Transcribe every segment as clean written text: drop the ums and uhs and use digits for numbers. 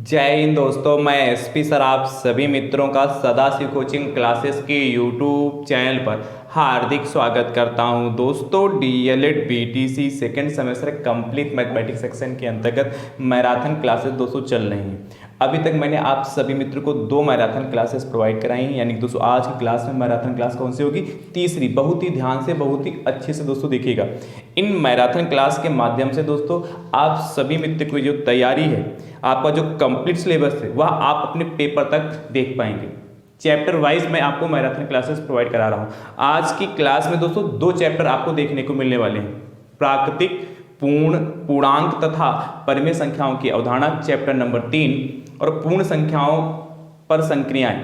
जय हिंद दोस्तों, मैं एसपी सर आप सभी मित्रों का सदाशिव कोचिंग क्लासेस के यूट्यूब चैनल पर हार्दिक स्वागत करता हूं। दोस्तों DElEd BTC second semester complete mathematics section के अंतर्गत मैराथन क्लासेस दोस्तों चल रही हैं। अभी तक मैंने आप सभी मित्रों को 2 मैराथन क्लासेस प्रोवाइड कराई हैं, यानी कि दोस्तों आज की क्लास में मैराथन क्लास कौन सी होगी? तीसरी। बहुत ही ध्यान से, बहुत ही अच्छे से दोस्तों देखिएगा। इन मैराथन क्लास के माध्यम से दोस्तों आप सभी मित्र की जो तैयारी है, आपका जो कंप्लीट सिलेबस है, वह आप अपने पेपर तक देख पाएंगे। चैप्टर वाइज मैं आपको मैराथन क्लासेस प्रोवाइड करा रहा हूँ। आज की क्लास में दोस्तों 2 चैप्टर आपको देखने को मिलने वाले हैं। प्राकृतिक पूर्ण, पूर्णांक तथा परिमेय संख्याओं की अवधारणा चैप्टर नंबर 3 और पूर्ण संख्याओं पर संक्रियाएं।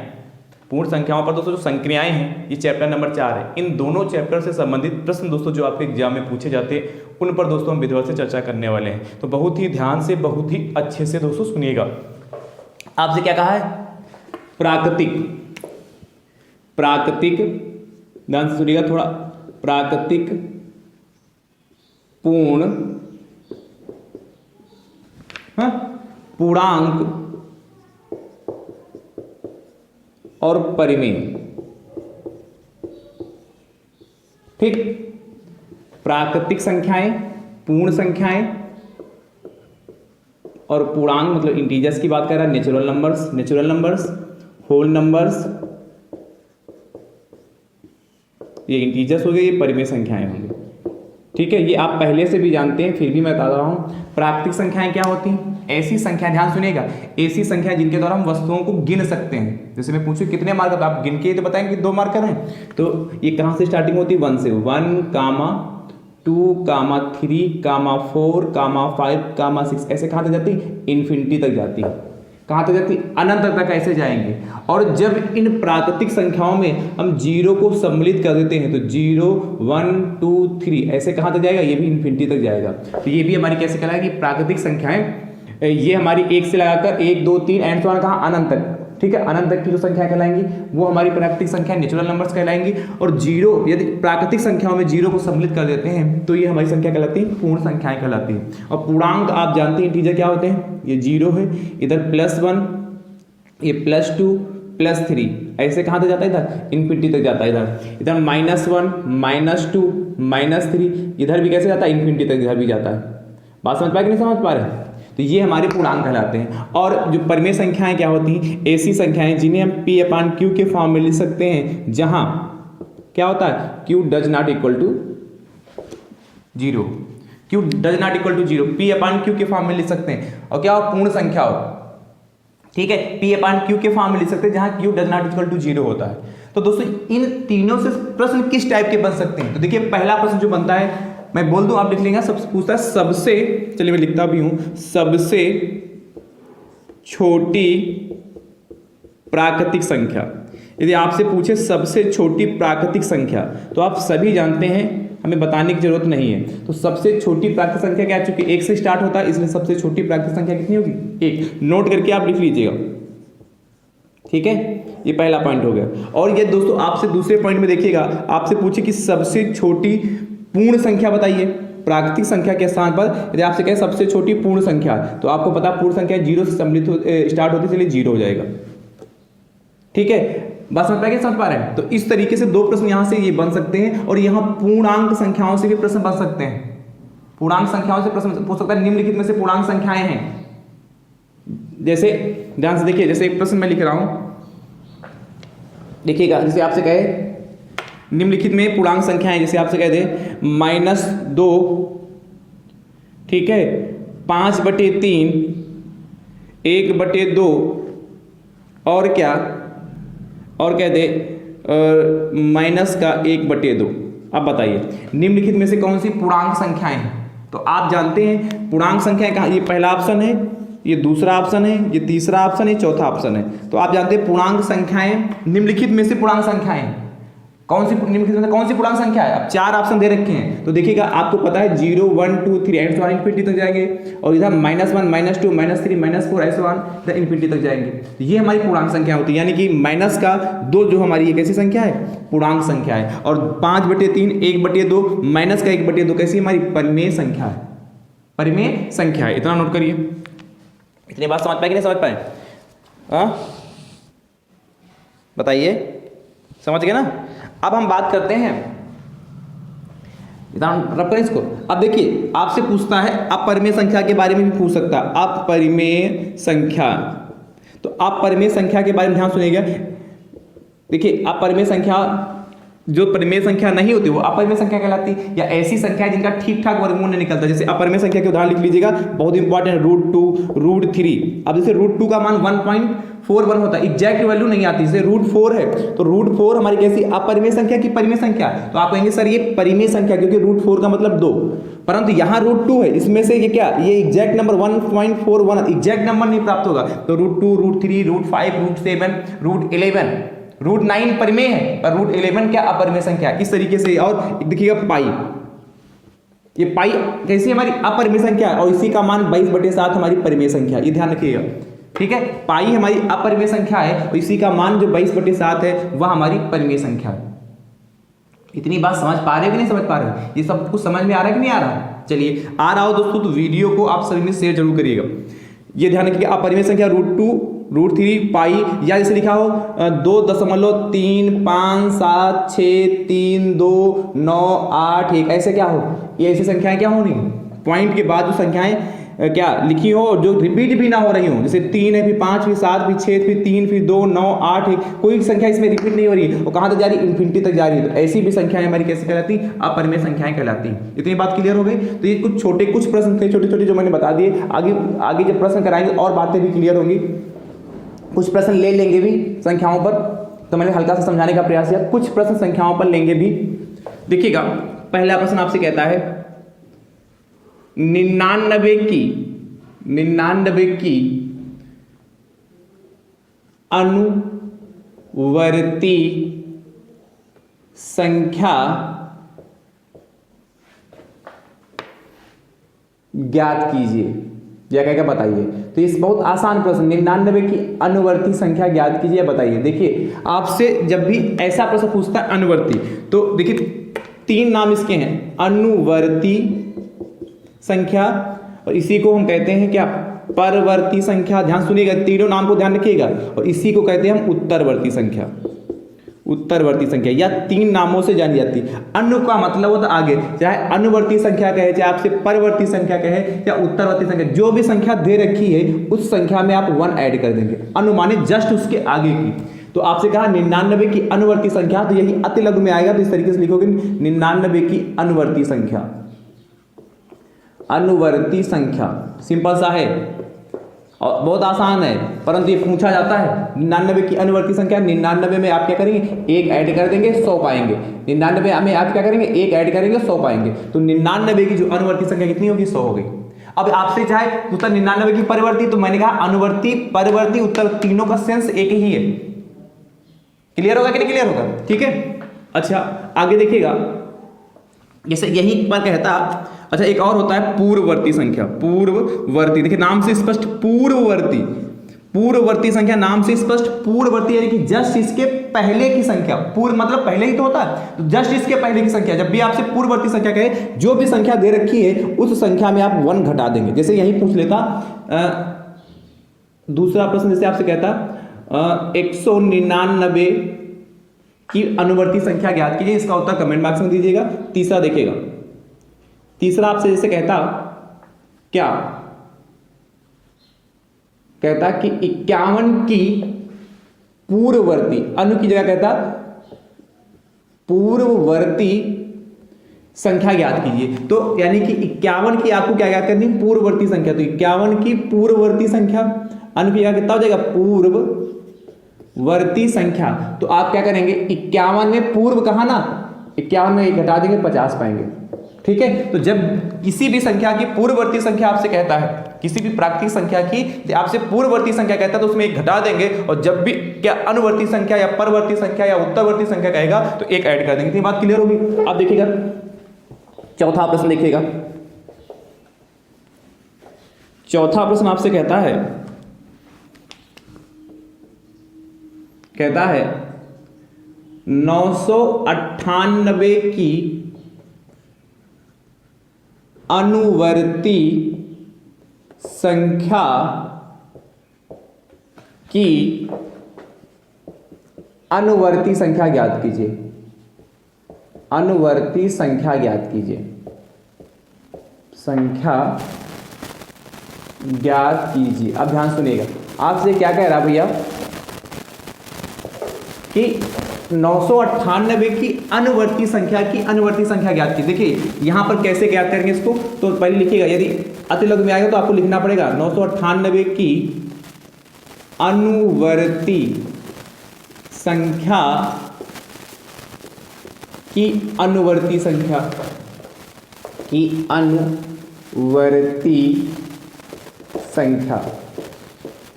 पूर्ण संख्याओं पर दोस्तों जो संक्रियाएं हैं, ये चैप्टर नंबर 4 है। इन दोनों चैप्टर से संबंधित प्रश्न दोस्तों जो आपके एग्जाम में पूछे जाते हैं, उन पर दोस्तों हम विधिवत से चर्चा करने वाले हैं। तो बहुत ही ध्यान से, बहुत ही अच्छे से दोस्तों सुनिएगा। आपसे क्या कहा है? प्राकृतिक ध्यान से सुनिएगा थोड़ा। प्राकृतिक पूर्ण पूर्णांक और परिमेय। ठीक, प्राकृतिक संख्याएं, पूर्ण संख्याएं और पूर्णांक मतलब इंटीजर्स की बात कर रहा है। नेचुरल नंबर्स, होल नंबर्स, ये इंटीजर्स हो गए, ये परिमेय संख्याएं होंगी। ठीक है, ये आप पहले से भी जानते हैं, फिर भी मैं बता रहा हूं। प्राकृतिक संख्याएं क्या होती हैं? ऐसी संख्या, ध्यान सुनिएगा, ऐसी संख्या जिनके द्वारा हम वस्तुओं को गिन सकते हैं। जैसे मैं पूछूं कितने मार्कर, तो आप गिन के तो बताएंगे 2 मार्कर हैं। तो ये कहां से स्टार्टिंग होती है? 1 से। 1, 2, 3, 4, 5, 6 ऐसे कहां तक जाती है? इन्फिनिटी तक जाती है। कहां तक जाती है? अनंत तक ऐसे जाएंगे। और जब इन प्राकृतिक संख्याओं में हम 0 को सम्मिलित कर देते हैं तो 0, 1, 2, 3 ऐसे कहां तक जाएगा? ये भी इन्फिनिटी तक जाएगा। तो ये भी हमारी कैसे कहलाएगी? प्राकृतिक संख्याएं। ये हमारी 1 से लगाकर 1, 2, 3 एंड तो कहां? अनंत तक। ठीक है, अनंत तक की जो संख्या कहलाएंगी वो हमारी प्राकृतिक संख्या नेचुरल नंबर्स कहलाएंगी। और 0, यदि प्राकृतिक संख्याओं में 0 को सम्मिलित कर देते हैं तो ये हमारी संख्या कहलाती है, पूर्ण संख्याएं कहलाती हैं। और पूर्णांक आप जानते हैं इंटीजर क्या होते हैं? ये 0 है, इधर +1, ये +2, +3 ऐसे कहां तक जाता है? इधर इन्फिनिटी तक जाता है। इधर -1, -2, -3 इधर भी कैसे जाता है? इन्फिनिटी तक इधर भी जाता है। बात समझ पाए कि नहीं समझ पा रहे? तो ये हमारे पूर्णांक कहलाते हैं। और जो परिमेय संख्याएं क्या होती हैं? ऐसी संख्याएं जिन्हें हम P/Q के फॉर्म में लिख सकते हैं, जहां क्या होता है? Q does not equal to 0। Q does not equal to 0 P/Q के फॉर्म में लिख सकते हैं। और क्या हो? पूर्ण संख्या हो। ठीक है, P/Q के फॉर्म में लिख सकते हैं जहां Q does not equal to 0 होता है। तो दोस्तों इन तीनों से प्रश्न किस टाइप के बन सकते हैं? तो देखिए पहला प्रश्न जो बनता है, मैं बोल दूं आप लिख लेंगे। सबसे पूछता है सबसे, चलिए मैं लिखता भी हूं, सबसे छोटी प्राकृतिक संख्या। यदि आपसे पूछे सबसे छोटी प्राकृतिक संख्या, तो आप सभी जानते हैं, हमें बताने की जरूरत नहीं है। तो सबसे छोटी प्राकृतिक संख्या क्या? चूंकि 1 से स्टार्ट होता है, इसलिए सबसे छोटी प्राकृतिक संख्या कितनी होगी? 1। नोट करके आप लिख लीजिएगा। ठीक है, ये पहला पॉइंट हो गया। और ये दोस्तों आपसे दूसरे पॉइंट में देखिएगा, आपसे पूछे कि सबसे छोटी पूर्ण संख्या बताइए प्राकृतिक संख्या के स्थान पर। यदि आपसे कहे सबसे छोटी पूर्ण संख्या, तो आपको पता पूर्ण संख्या 0 से सम्मिलित स्टार्ट होती है, इसलिए 0 हो जाएगा। ठीक है, बात समझ पाएंगे? समझ पा रहे हैं? तो इस तरीके से 2 प्रश्न यहां से ये बन सकते हैं। और यहां पूर्णांक संख्याओं से भी प्रश्न बन सकते हैं। पूर्णांक संख्याओं से प्रश्न पूछ सकता है। निम्नलिखित में से पूर्णांक संख्याएं हैं, जैसे ध्यान से देखिए, जैसे एक प्रश्न मैं लिख रहा हूं, देखिएगा। जैसे आपसे कहे निम्नलिखित में पूर्णांक संख्याएं, जैसे आपसे कह दे -2, ठीक है, 5/3, 1/2 और क्या, और कह दे -1/2। अब बताइए निम्नलिखित में से कौन सी पूर्णांक संख्याएं हैं? तो आप जानते हैं पूर्णांक संख्याएं कहाँ? ये पहला ऑप्शन है, ये दूसरा ऑप्शन है, ये तीसरा ऑप्शन है, चौथा ऑप्शन है। तो आप जानते हैं पूर्णांक संख्याएं, निम्नलिखित में से पूर्णांक संख्याएं कौन सी? निम्नलिखित में कौन सी पूर्णांक संख्या है? अब 4 ऑप्शन दे रखे हैं, तो देखिएगा आपको पता है 0, 1, 2, 3 एंड सो ऑन इन्फिनिटी तक जाएंगे। और इधर -1, -2, -3, -4 ऐसे ऑन इधर इन्फिनिटी तक जाएंगे। तो ये हमारी पूर्णांक संख्या होती है, यानी कि माइनस का 2 जो हमारी ये कैसी संख्या है? पूर्णांक संख्या है। और 5/3, 1/2 माइनस का 1/2 कैसी हमारी? परिमेय संख्या है। परिमेय संख्या है, इतना नोट करिए। इतनी बात समझ पाए कि नहीं समझ पाए? हाँ बताइए, समझ गए ना? अब हम बात करते हैं, रब करें इसको। अब देखिए आपसे पूछता है अपरिमेय संख्या के बारे में भी पूछ सकता है, अपरिमेय संख्या। तो अपरिमेय संख्या के बारे में ध्यान सुनिएगा। देखिए अपरिमेय संख्या, जो परिमेय संख्या नहीं होती वो अपरिमेय संख्या कहलाती है, या ऐसी संख्या है जिनका ठीक ठाक वर्गमूल नहीं निकलता। जैसे अपरिमेय संख्या के उदाहरण लिख लीजिएगा, बहुत इंपॉर्टेंट, √2, √3। अब जैसे √2 का मान 1.41 होता है, एग्जैक्ट वैल्यू नहीं आती। जैसे √4 है तो √4 हमारी कैसी अपरिमेय संख्या की परिमेय संख्या, तो आप कहेंगे सर ये परिमेय संख्या, क्योंकि √4 का मतलब 2, परंतु यहाँ √2 है, इसमें से ये क्या, ये एग्जैक्ट नंबर 1.41 एग्जैक्ट नंबर नहीं प्राप्त होगा। तो √2, √3, √5, √7, √11, √9 परिमेय है और √11 क्या अपरिमेय संख्या। इस तरीके से। और देखिएगा पाई, ये पाई कैसी हमारी अपरिमेय संख्या और इसी का मान 22/7 हमारी परिमेय संख्या, ये ध्यान रखिएगा, ठीक है। पाई हमारी अपरिमेय संख्या है और इसी का मान जो 22/7 है वह हमारी परिमेय संख्या है। इतनी बात समझ पा रहे हो कि नहीं समझ पा रहे हो? ये सब कुछ समझ में आ रहा है कि नहीं आ रहा? चलिए आ रहा हो दोस्तों तो वीडियो को आप सभी में शेयर जरूर करिएगा। ये ध्यान रखिएगा अपरिमेय संख्या √2, √3 पाई, या जैसे लिखा हो 2.35763298, ऐसे क्या हो, ये ऐसी संख्याएं क्या होनी, पॉइंट के बाद जो संख्याएं क्या लिखी हो जो रिपीट भी ना हो रही हो, जैसे 3 है फिर 5 फिर 7 फिर 6 फिर 3 फिर 2 9 8 1, कोई संख्या इसमें रिपीट नहीं हो रही है, वो कहाँ तक जा रही है, इन्फिनिटी तक जा रही है। तो ऐसी भी संख्याएं हमारी कैसे कहलाती, अपरिमेय संख्याएं कहलाती। इतनी बात क्लियर हो गई? तो ये कुछ प्रश्न थे छोटे छोटे जो मैंने बता दिए। आगे जब प्रश्न कराएंगे और बातें भी क्लियर होंगी, कुछ प्रश्न ले लेंगे भी संख्याओं पर, तो मैंने हल्का सा समझाने का प्रयास किया। कुछ प्रश्न संख्याओं पर लेंगे भी। देखिएगा पहला प्रश्न आपसे कहता है 99 की अनुवर्ती संख्या ज्ञात कीजिए, या क्या बताइए। तो ये बहुत आसान प्रश्न, 99 की अनुवर्ती संख्या ज्ञात कीजिए, बताइए। देखिए आपसे जब भी ऐसा प्रश्न पूछता है अनुवर्ती, तो देखिए 3 नाम इसके हैं, अनुवर्ती संख्या, और इसी को हम कहते हैं क्या, परवर्ती संख्या। ध्यान सुनिएगा, तीनों नाम को ध्यान रखिएगा। और इसी को कहते हैं हम उत्तरवर्ती संख्या, उत्तरवर्ती संख्या, या 3 नामों से जानी जाती है। अनु का मतलब होता है आगे, चाहे अनुवर्ती संख्या कहे, चाहे आपसे परवर्ती संख्या कहे, या उत्तरवर्ती संख्या, जो भी संख्या दे रखी है उस संख्या में आप 1 ऐड कर देंगे, अनुमानित जस्ट उसके आगे की। तो आपसे कहा 99 की अनुवर्ती संख्या, तो यही अति लघु में आएगा, तो इस तरीके से लिखोगे 99 की अनुवर्ती संख्या। अनुवर्ती संख्या सिंपल सा है और बहुत आसान है, परंतु ये पूछा जाता है 99 की अनुवर्ती संख्या। 99 में आप क्या करेंगे, 1 ऐड कर देंगे, 100 पाएंगे। 99 में आप क्या करेंगे, 1 ऐड करेंगे, 100 पाएंगे। तो 99 की जो अनुवर्ती संख्या कितनी होगी, 100 हो गई। अब आपसे चाहे उत्तर 99 की परिवर्ती, तो मैंने कहा अनुवर्ती परवर्ती उत्तर तीनों का सेंस एक ही है। क्लियर होगा कि नहीं क्लियर होगा? ठीक है। अच्छा आगे देखिएगा, जैसे यही पर कहता, अच्छा एक और होता है पूर्ववर्ती संख्या। पूर्ववर्ती, देखिए नाम से स्पष्ट पूर्ववर्ती, पूर्ववर्ती संख्या नाम से स्पष्ट पूर्ववर्ती, यानी कि जस्ट इसके पहले की संख्या। पूर्व मतलब पहले ही तो होता है, तो जस्ट इसके पहले की संख्या। जब भी आपसे पूर्ववर्ती संख्या कहे, जो भी संख्या दे रखी है उस संख्या में आप 1 घटा देंगे। जैसे यही पूछ लेता दूसरा प्रश्न, जैसे आपसे कहता 199 की अनुवर्ती संख्या ज्ञात कीजिए, इसका उत्तर कमेंट बॉक्स में दीजिएगा। तीसरा देखिएगा, तीसरा आपसे जैसे कहता क्या, कहता कि 51 की पूर्ववर्ती, अनु की जगह कहता पूर्ववर्ती संख्या ज्ञात कीजिए। तो यानी कि 51 की आपको क्या ज्ञात करनी, पूर्ववर्ती संख्या। तो 51 की पूर्ववर्ती संख्या, अनु की जगह कितना हो जाएगा, पूर्ववर्ती संख्या। तो आप क्या करेंगे, 51 में पूर्व कहा ना, 51 में 1 घटा देंगे, 50 पाएंगे। ठीक है। तो जब किसी भी संख्या की पूर्ववर्ती संख्या आपसे कहता है, किसी भी प्राकृतिक संख्या की आपसे पूर्ववर्ती संख्या कहता है, तो उसमें 1 घटा देंगे, और जब भी क्या अनुवर्ती संख्या या परवर्ती संख्या या उत्तरवर्ती संख्या कहेगा तो 1 ऐड कर देंगे। इतनी बात क्लियर होगी? अब देखिएगा चौथा प्रश्न, देखिएगा चौथा प्रश्न आपसे कहता है 998 की अनुवर्ती संख्या की अनुवर्ती संख्या ज्ञात कीजिए। अनुवर्ती संख्या ज्ञात कीजिए। संख्या ज्ञात कीजिए। अब ध्यान सुनिएगा, आपसे क्या कह रहा भैया कि 998 की अनुवर्ती संख्या ज्ञात कीजिए। देखिए यहां पर कैसे ज्ञात करेंगे इसको, तो पहले लिखिएगा, यदि अतिलघु में आएगा तो आपको लिखना पड़ेगा 998 की अनुवर्ती संख्या की अनुवर्ती संख्या की अनुवर्ती संख्या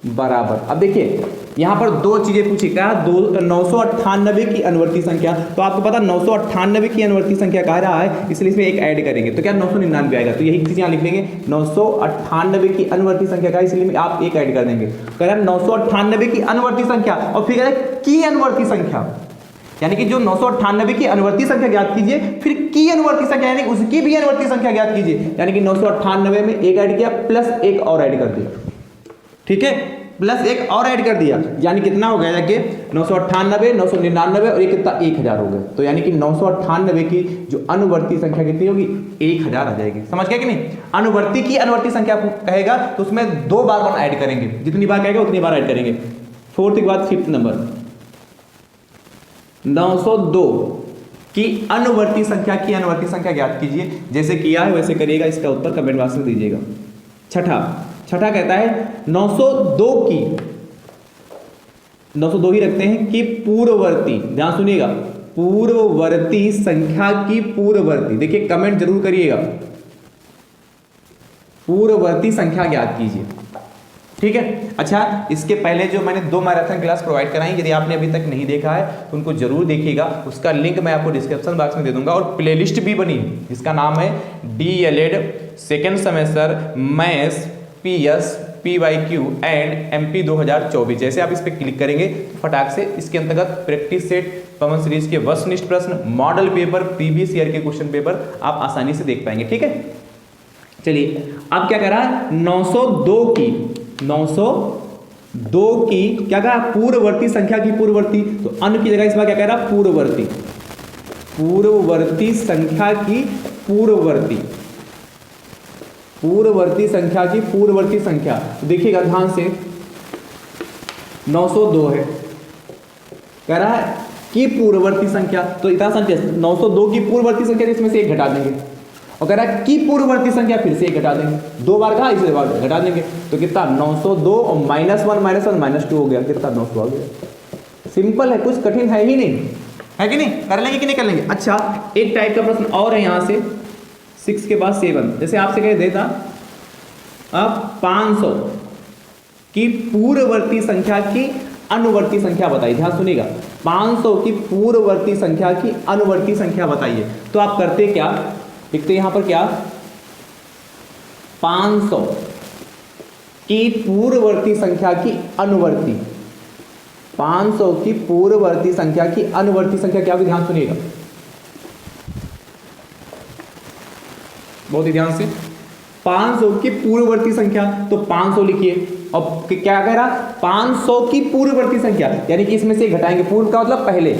बराबर। अब देखिए यहां पर दो चीजें पूछी, क्या 998 की अनुवर्ती संख्या, तो आपको पता 998 की अनुवर्ती संख्या कह रहा है, इसलिए इसमें एक ऐड करेंगे तो क्या 999 आएगा, तो यही चीज यहां लिख लेंगे। 998 की अनुवर्ती संख्या का, इसलिए आप एक ऐड कर देंगे। कह रहा है 998 की अनुवर्ती संख्या और फिर कह रहा है की अनुवर्ती संख्या, यानी कि जो 998 की अनुवर्ती संख्या ज्ञात कीजिए, फिर की अनुवर्ती संख्या यानी उसकी भी अनुवर्ती संख्या ज्ञात कीजिए। यानी कि 998 में एक ऐड किया प्लस एक और ऐड कर दिया, ठीक है, प्लस एक और ऐड कर दिया, यानी कितना हो गया जाके 998, 999 और ये कितना 1000 हो गया। तो यानी कि 998 की जो अनुवर्ती संख्या कितनी होगी, 1000 आ जाएगी। समझ गए कि नहीं? अनुवर्ती की अनुवर्ती संख्या कहेगा तो उसमें 2 बार 1 ऐड करेंगे, जितनी बार कहेगा उतनी बार ऐड करेंगे। फोर्थ के बाद फिफ्थ नंबर 902 की अनुवर्ती संख्या ज्ञात कीजिए। जैसे किया है वैसे करिएगा, इसका उत्तर कमेंट बॉक्स में दीजिएगा। छठा कहता है 902 ही रखते हैं कि पूर्ववर्ती, ध्यान सुनिएगा, पूर्ववर्ती संख्या की पूर्ववर्ती, देखिए कमेंट जरूर करिएगा, पूर्ववर्ती संख्या ज्ञात कीजिए, ठीक है। अच्छा, इसके पहले जो मैंने 2 मैराथन क्लास प्रोवाइड कराई, यदि आपने अभी तक नहीं देखा है तो उनको जरूर देखिएगा, उसका लिंक मैं आपको डिस्क्रिप्शन बॉक्स में दे दूंगा। और प्लेलिस्ट भी बनी जिसका नाम है DLED second semester maths PS PYQ and MP 2024। जैसे आप इस पर क्लिक करेंगे तो फटाक से इसके अंतर्गत प्रैक्टिस सेट, पवन सीरीज के वस्तुनिष्ठ प्रश्न, मॉडल पेपर, प्रीवियस ईयर के क्वेश्चन पेपर आप आसानी से देख पाएंगे, ठीक है। चलिए अब क्या कह रहा है, 902 की क्या कहा, पूर्ववर्ती संख्या की पूर्ववर्ती, तो अन की जगह इस बार क्या कह रहा है, पूर्ववर्ती संख्या की पूर्ववर्ती संख्या की पूर्ववर्ती संख्या। तो देखिएगा ध्यान से, 902 है, कह रहा है कि पूर्ववर्ती संख्या, तो इतना संख्या 902 की पूर्ववर्ती संख्या, इसमें से एक घटा देंगे, और कह रहा है कि पूर्ववर्ती संख्या, फिर से एक घटा देंगे, 2 बार कहा, इसे बार घटा देंगे, तो कितना 902 और -1 -2 हो गया, कितना 900 आ गया। सिंपल है, कुछ कठिन है ही नहीं, है कि नहीं? कर लेंगे कि नहीं कर लेंगे? अच्छा, एक टाइप का प्रश्न और है यहां से, 6 के बाद 7, जैसे आपसे कह देता अब 500 की पूर्ववर्ती संख्या की अनुवर्ती संख्या बताइए। ध्यान सुनिएगा, 500 की पूर्ववर्ती संख्या की अनुवर्ती संख्या बताइए। तो आप करते क्या, लिखते यहां पर क्या, 500 की पूर्ववर्ती संख्या की अनुवर्ती, 500 की पूर्ववर्ती संख्या की अनुवर्ती संख्या क्या होगी, ध्यान सुनिएगा बहुत ही ध्यान से। 500 की पूर्ववर्ती संख्या, तो 500 लिखिए, और क्या कह रहा, 500 की पूर्ववर्ती संख्या, यानी कि इसमें से घटाएंगे, पूर्व का मतलब पहले,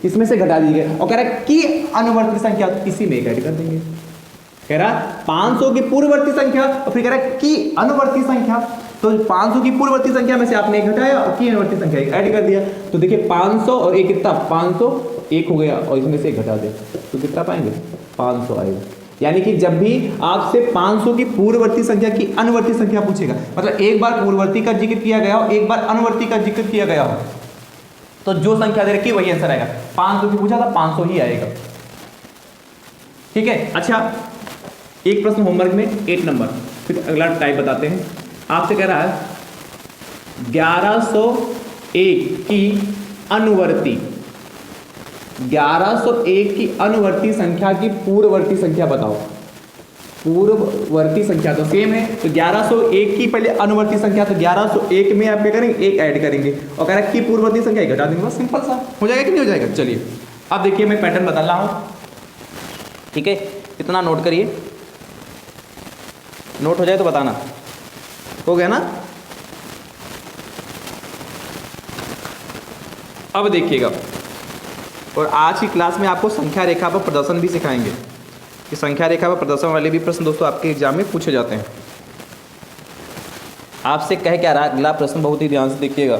इसमें से घटा दीजिए, और कह रहा है कि अनुवर्ती संख्या, इसी में ऐड कर देंगे। कह रहा 500 की पूर्ववर्ती संख्या, और फिर कह रहा है कि अनुवर्ती संख्या, तो 500 की पूर्ववर्ती संख्या में से आपने एक घटाया और की अनुवर्ती संख्या ऐड कर दिया, तो देखिए 500 और एक कितना, 500 एक हो गया, और इसमें से एक घटा दे तो कितना पाएंगे, 500 आएगा। यानी कि जब भी आपसे 500 की पूर्ववर्ती संख्या की अनुवर्ती संख्या पूछेगा, मतलब एक बार पूर्ववर्ती का जिक्र किया गया हो, एक बार अनुवर्ती का जिक्र किया गया हो, तो जो संख्या दे रखी वही आंसर आएगा। 500 की पूछा था, 500 ही आएगा, ठीक है। अच्छा, एक प्रश्न होमवर्क में 8 नंबर, फिर अगला टाइप बताते हैं। आपसे कह रहा है 1101 की अनुवर्ती, 1101 की अनुवर्ती संख्या की पूर्ववर्ती संख्या बताओ। पूर्ववर्ती संख्या तो सेम है, तो 1101 की पहले अनुवर्ती संख्या, तो 1101 में आप क्या करेंगे, एक ऐड करेंगे, और कह रहा है कि पूर्ववर्ती संख्या घटा देंगे, बस सिंपल सा हो जाएगा कि नहीं हो जाएगा। चलिए अब देखिए मैं पैटर्न बता रहा हूं, ठीक है, इतना नोट करिए, नोट हो जाए तो बताना, हो गया ना। अब देखिएगा, और आज की क्लास में आपको संख्या रेखा पर प्रदर्शन भी सिखाएंगे कि संख्या रेखा पर प्रदर्शन वाले भी प्रश्न दोस्तों आपके एग्जाम में पूछे जाते हैं। आपसे कह क्या रहा है अगला प्रश्न, बहुत ही ध्यान से देखिएगा।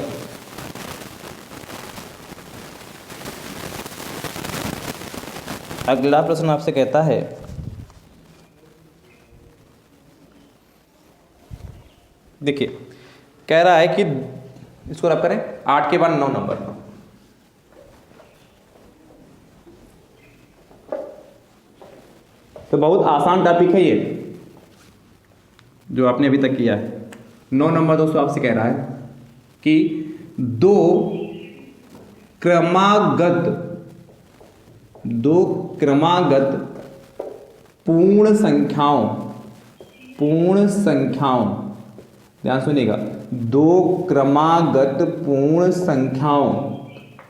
अगला प्रश्न आपसे कहता है, देखिए कह रहा है कि इसको रब करें 8 के बाद 9 नंबर। तो बहुत आसान टॉपिक है ये जो आपने अभी तक किया है। 9 नंबर दोस्तों आपसे कह रहा है कि दो क्रमागत पूर्ण संख्याओं, ध्यान सुनिएगा, दो क्रमागत पूर्ण संख्याओं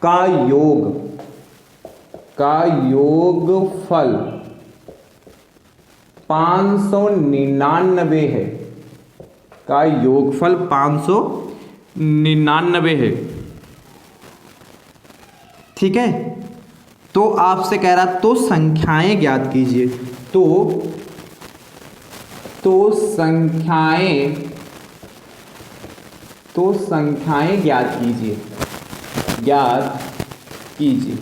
का योगफल 599 है, का योगफल 599 है। ठीक है, तो आपसे कह रहा तो संख्याएं ज्ञात कीजिए। तो संख्याएं ज्ञात कीजिए।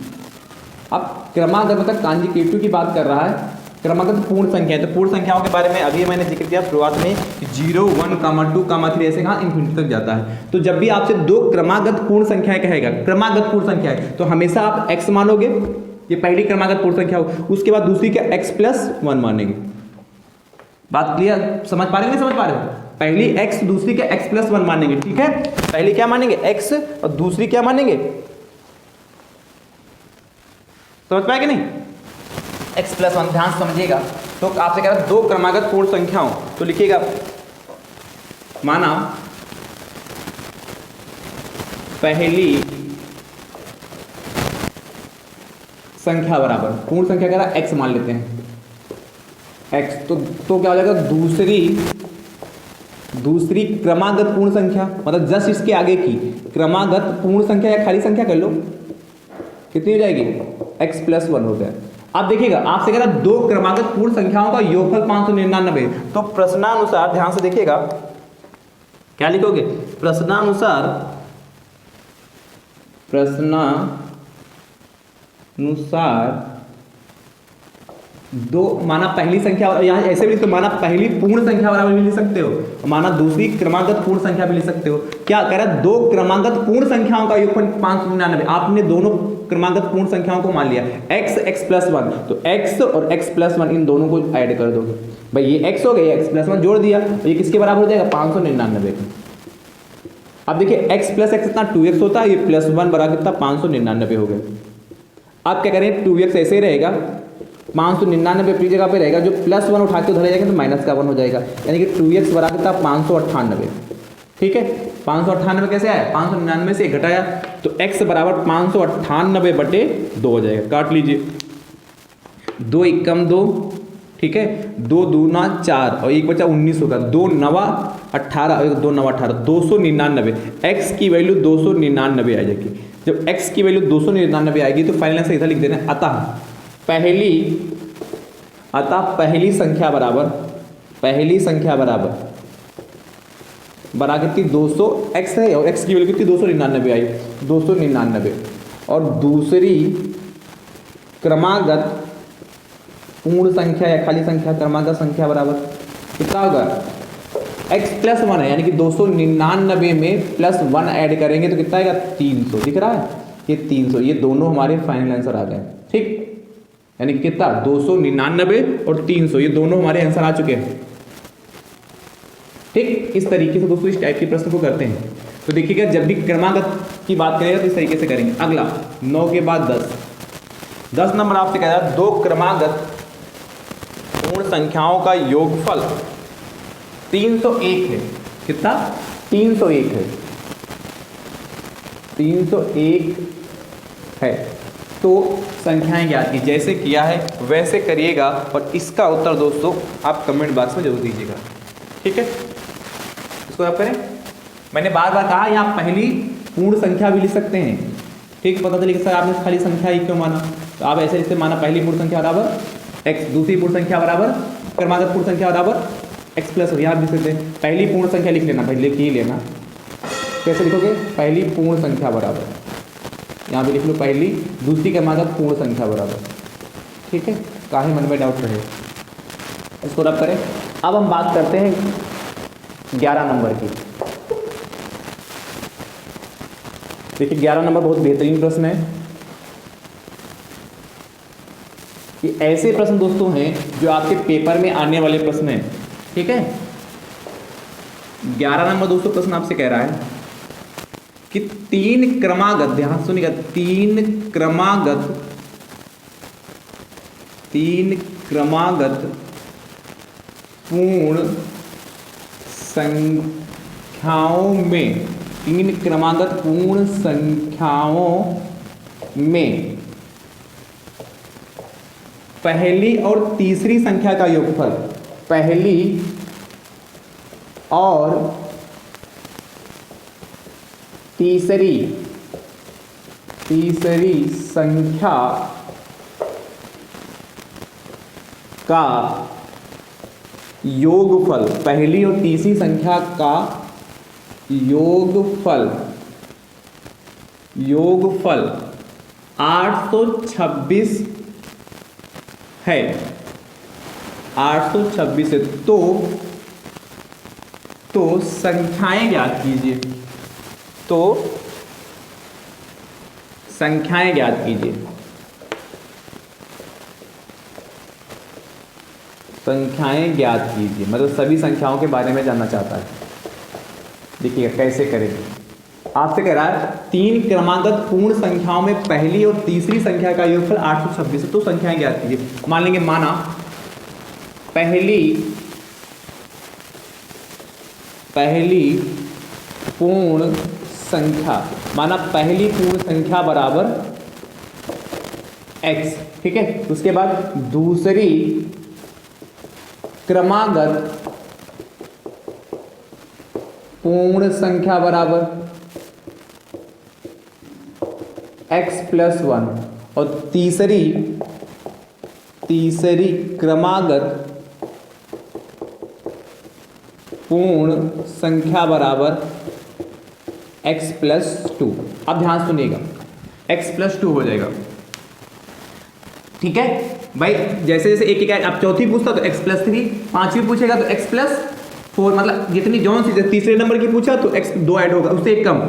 अब क्रमागत मतलब कांजुगेटिव की बात कर रहा है, क्रमागत पूर्ण संख्या है। तो पूर्ण संख्याओं के बारे में अभी मैंने जिक्र किया शुरुआत में, 0, 1, 2, 3 ऐसे कहाँ इन्फिनिटी तक जाता है। तो जब भी आपसे दो क्रमागत पूर्ण संख्याएं कहेगा, क्रमागत पूर्ण संख्या है, तो हमेशा आप x मानोगे, ये पहली क्रमागत पूर्ण संख्या हो, उसके बाद दूसरी क्या x+1 मानेंगे। बात क्लियर, समझ पा रहे हो नहीं समझ पा रहे हो? पहली x, दूसरी क्या x+1 मानेंगे। ठीक है, पहली क्या मानेंगे x और दूसरी क्या मानेंगे, समझ पाए कि नहीं, x+1। ध्यान समझिएगा। तो आपसे कह रहा है दो क्रमागत पूर्ण संख्याओं, तो लिखिएगा माना पहली संख्या बराबर, पूर्ण संख्या कह रहा है x मान लेते हैं x, तो क्या हो जाएगा दूसरी क्रमागत पूर्ण संख्या, मतलब जस्ट इसके आगे की क्रमागत पूर्ण संख्या या खाली संख्या कर लो, कितनी हो जाएगी x+1 हो गया। अब देखिएगा आपसे कह रहा दो क्रमागत पूर्ण संख्याओं का योगफल 599। तो प्रश्नानुसार ध्यान से देखिएगा क्या लिखोगे, प्रश्नानुसार दो, माना पहली संख्या, यहाँ ऐसे भी लिख, माना पहली पूर्ण संख्या बराबर भी लिख सकते हो, माना दूसरी क्रमागत पूर्ण संख्या भी लिख सकते हो। क्या कह रहा है, दो क्रमागत पूर्ण संख्याओं का योगफल 599। आपने दोनों क्रमागत पूर्ण संख्याओं को मान लिया x, x+1, तो x और x+1 इन दोनों को ऐड कर दोगे, भाई ये x हो गया, ये x+1 जोड़ दिया, तो ये किसके बराबर हो जाएगा 599। अब देखिए x + x कितना 2x होता है, ये +1 बराबर कितना 599 हो गए। अब क्या करें, 2x ऐसे ही रहेगा, 599 अपनी जगह पे रहेगा, जो +1 उठा के उधर जाएगा तो -1 हो जाएगा, यानी कि 2x बराबर कितना 598। ठीक है, 598 कैसे आया, 599 से घटाया, तो x बराबर 598/2 हो जाएगा। काट लीजिए, 2 एकम 2, ठीक है, 2 दूना 4 और एक बचा 19 होगा, 2 नवा 18 और 2 नवा 18, 299। x की वैल्यू 299 आ जाएगी। जब x की वैल्यू 299 आएगी तो फाइनल आंसर इधर लिख देना, अतः पहली संख्या बराबर कितनी 200 x है, और x की वैल्यू कितनी 299 आई, 299। और दूसरी क्रमागत पूर्ण संख्या या खाली संख्या, क्रमागत संख्या बराबर कितना होगा, x+1 है, यानी कि 299 में +1 ऐड करेंगे तो कितना आएगा 300, दिख रहा है ये 300। ये दोनों हमारे फाइनल आंसर आ गए। ठीक, यानी कि कितना 299 और 300, ये दोनों हमारे आंसर आ चुके हैं। ठीक, इस तरीके से दोस्तों इस टाइप के प्रश्न को करते हैं। तो देखिएगा जब भी क्रमागत की बात करेगा तो इस तरीके से करेंगे। अगला 9 के बाद 10 नंबर आपसे कह रहा है दो क्रमागत पूर्ण संख्याओं का योगफल 301 है। कितना, 301 है, 301 है। तो संख्याएं ज्ञात की, जैसे किया है वैसे करिएगा और इसका उत्तर दोस्तों आप कमेंट बॉक्स में जरूर दीजिएगा। ठीक है, इसको आप करें। मैंने बार बार कहा यहाँ पहली पूर्ण संख्या भी लिख सकते हैं, ठीक, पता चली कि सर आपने खाली संख्या ही क्यों माना, तो आप ऐसे लिखते माना पहली पूर्ण संख्या बराबर x, दूसरी पूर्ण संख्या बराबर क्रमागत पूर्ण संख्या बराबर x प्लस, यहाँ लिख सकते हैं पहली पूर्ण संख्या लिख लेना, पहले लिख ही लेना। कैसे लिखोगे, पहली पूर्ण संख्या बराबर, यहाँ पे लिख लो पहली, दूसरी क्रमागत पूर्ण संख्या बराबर। ठीक है, काहे मन में डाउट रहे, इसको रब करें। अब हम बात करते हैं 11 नंबर की। देखिए 11 नंबर बहुत बेहतरीन प्रश्न है। कि ऐसे प्रश्न दोस्तों हैं जो आपके पेपर में आने वाले प्रश्न हैं। ठीक है, 11 नंबर दोस्तों प्रश्न आपसे कह रहा है कि 3 क्रमागत, ध्यान सुनिएगा, 3 क्रमागत पूर्ण संख्याओं में, 3 क्रमागत पूर्ण संख्याओं में पहली और तीसरी संख्या का योगफल, पहली और तीसरी संख्या का योगफल, पहली और तीसरी संख्या का योगफल 826 है, 826 है। तो संख्याएं ज्ञात कीजिए, तो संख्याएं ज्ञात कीजिए, संख्याएं ज्ञात कीजिए, मतलब सभी संख्याओं के बारे में जानना चाहता है। देखिए कैसे करेंगे, आपसे कह रहा है 3 क्रमागत पूर्ण संख्याओं में पहली और तीसरी संख्या का योगफल 826 है, तो संख्याएं ज्ञात कीजिए। मान लेंगे, माना पहली पूर्ण संख्या, माना पहली पूर्ण संख्या बराबर x। ठीक है, उसके बाद दूसरी क्रमागत पूर्ण संख्या बराबर x प्लस 1, और तीसरी क्रमागत पूर्ण संख्या बराबर x प्लस 2। अब ध्यान सुनिएगा, x प्लस 2 हो जाएगा। ठीक है भाई, जैसे जैसे एक एक, अब चौथी पूछता तो x प्लस 3, पांचवी पूछेगा तो x प्लस 4, मतलब जितनी जौन सी, तीसरे नंबर की पूछा तो x 2 ऐड होगा, उससे एक कम,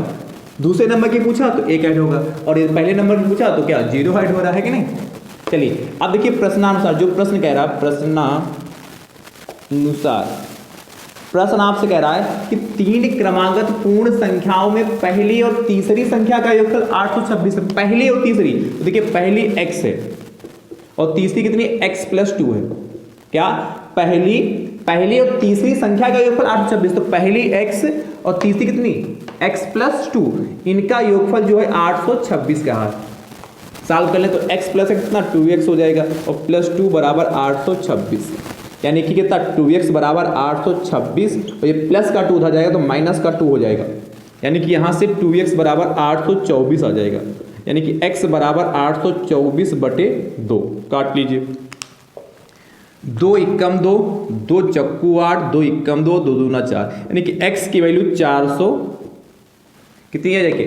दूसरे नंबर की पूछा तो 1 ऐड होगा, और ये पहले नंबर की पूछा तो क्या 0 ऐड हो रहा है कि नहीं। चलिए अब देखिए प्रश्नानुसार, जो प्रश्न कह रहा है, प्रश्न आपसे कह रहा है कि 3 क्रमागत पूर्ण संख्याओं में पहली और तीसरी संख्या का योगफल 826 है। पहली और तीसरी, तो देखिए पहली x है और तीसरी कितनी, x प्लस 2 है। क्या, पहली और तीसरी संख्या का योगफल 826, तो पहली x और तीसरी कितनी, x प्लस 2, इनका योगफल जो है 826 का है। सॉल्व कर ले तो x प्लस कितना 2x हो जाएगा, और प्लस 2 बराबर 826, यानी कि कितना 2x बराबर 826, और ये प्लस का 2 उधर जाएगा तो माइनस का 2 हो जाएगा, यानी कि यहाँ से 2x बराबर 824 आ जाएगा, यानी कि x बराबर 824/2। काट लीजिए, 2 एकम 2, 2 चक्कू 8, 2 एकम 2, 2 दूना 4, यानी कि x की वैल्यू 400 कितनी आ जाएगी,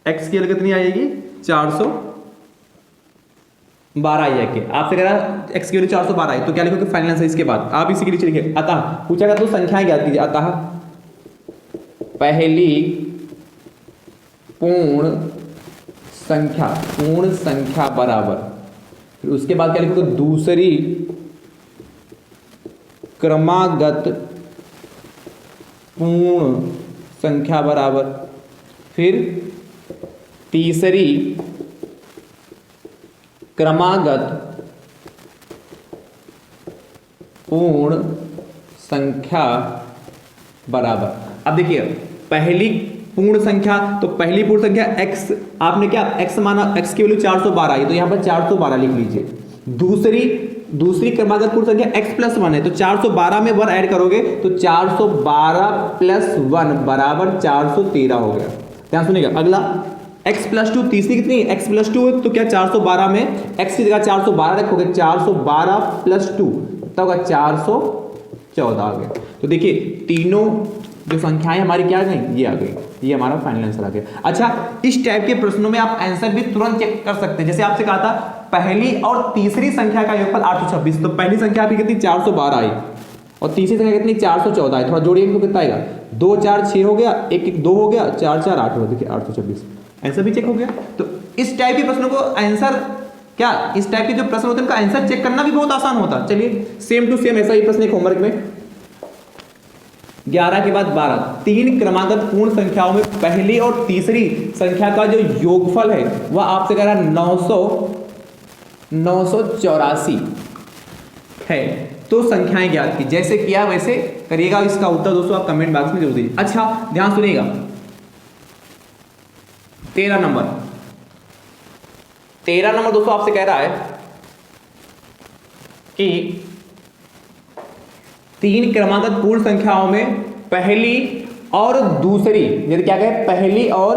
x की वैल्यू कितनी आ जाएगी, 412 आई जाएगी। आपसे कह रहा है x की वैल्यू 412 आई, तो क्या लिखोगे, फाइनल आंसर इसके बाद आप इसी के नीचे लिखिए अतः, पूछेगा तो संख्याएं ज्ञात कीजिए। अतः पहली पूर्ण संख्या बराबर, फिर उसके बाद क्या लिखोगे, दूसरी क्रमागत पूर्ण संख्या बराबर, फिर तीसरी क्रमागत पूर्ण संख्या बराबर। अब देखिए पहली पूर्ण संख्या, तो पहली पूर्ण संख्या x, आपने क्या x माना, x की वैल्यू 412 आई, तो यहां पर 412 लिख लीजिए। दूसरी दूसरी क्रमागत पूर्ण संख्या x प्लस 1 है, तो 412 में 1 ऐड करोगे तो 412 प्लस 1 बराबर 413 हो गया। ध्यान सुनिएगा, अगला x प्लस 2, तीसरी कितनी है x प्लस 2 है, तो क्या 412 में x की जगह 412 रखोगे, 412 प्लस 2 तब होगा 414 आ गया। तो देखिए तीनों जो संख्याएं हमारी क्या आ गई, ये आ गई, ये हमारा फाइनल आंसर आ गया। अच्छा, इस टाइप के प्रश्नों में आप आंसर भी तुरंत चेक कर सकते हैं। जैसे आपसे कहा था पहली और तीसरी संख्या का योगफल 826, तो पहली संख्या आपकी कितनी 412 आई और तीसरी संख्या कितनी 414 आई, थोड़ा जोड़िए तो कितना आएगा, 2 4 6 हो गया, 1 1 2 हो गया, 4 4 8 हो गया, देखिए 826 आंसर भी चेक हो गया। तो इस टाइप के प्रश्नों को आंसर क्या, इस टाइप के जो प्रश्न होते हैं उनका आंसर चेक करना भी बहुत आसान होता है। चलिए सेम टू सेम ऐसा ही प्रश्न एक होमवर्क में 11 के बाद 12, 3 क्रमागत पूर्ण संख्याओं में पहली और तीसरी संख्या का जो योगफल है वह आपसे कह रहा है 984 है। तो संख्याएं ज्ञात की, जैसे किया वैसे करिएगा। इसका उत्तर दोस्तों आप कमेंट बॉक्स में जरूर दीजिए। अच्छा ध्यान सुनिएगा, 13 नंबर दोस्तों आपसे कह रहा है कि 3 क्रमागत पूर्ण संख्याओं में पहली और दूसरी, यदि क्या कहे पहली और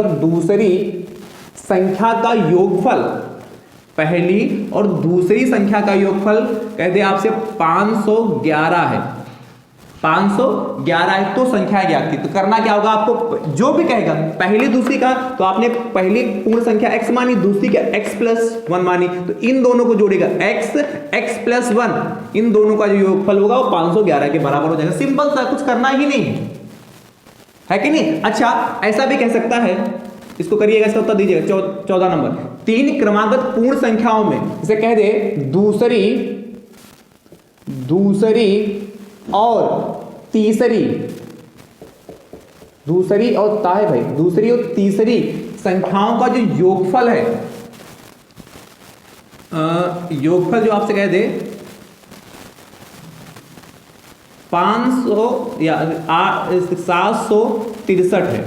दूसरी संख्या का योगफल, पहली और दूसरी संख्या का योगफल कहते हैं आपसे 511 है, 511 है तो संख्या ज्ञात की। तो करना क्या होगा, आपको जो भी कहेगा पहली दूसरी का, तो आपने पहली पूर्ण संख्या x मानी, दूसरी क्या x प्लस 1 मानी, तो इन दोनों को जोड़ेगा x प्लस 1, इन दोनों का जो योगफल होगा वो 511 के बराबर हो जाएगा। सिंपल सा, कुछ करना ही नहीं है कि नहीं। अच्छा ऐसा भी कह सकता है, इसको करिएगा, इसका उत्तर दीजिएगा 14 नंबर, 3 क्रमागत पूर्ण संख्याओं में, इसे कह दे दूसरी और तीसरी, दूसरी और तीसरी संख्याओं का जो योगफल है, योगफल जो आपसे कह दे 500 या 763 है।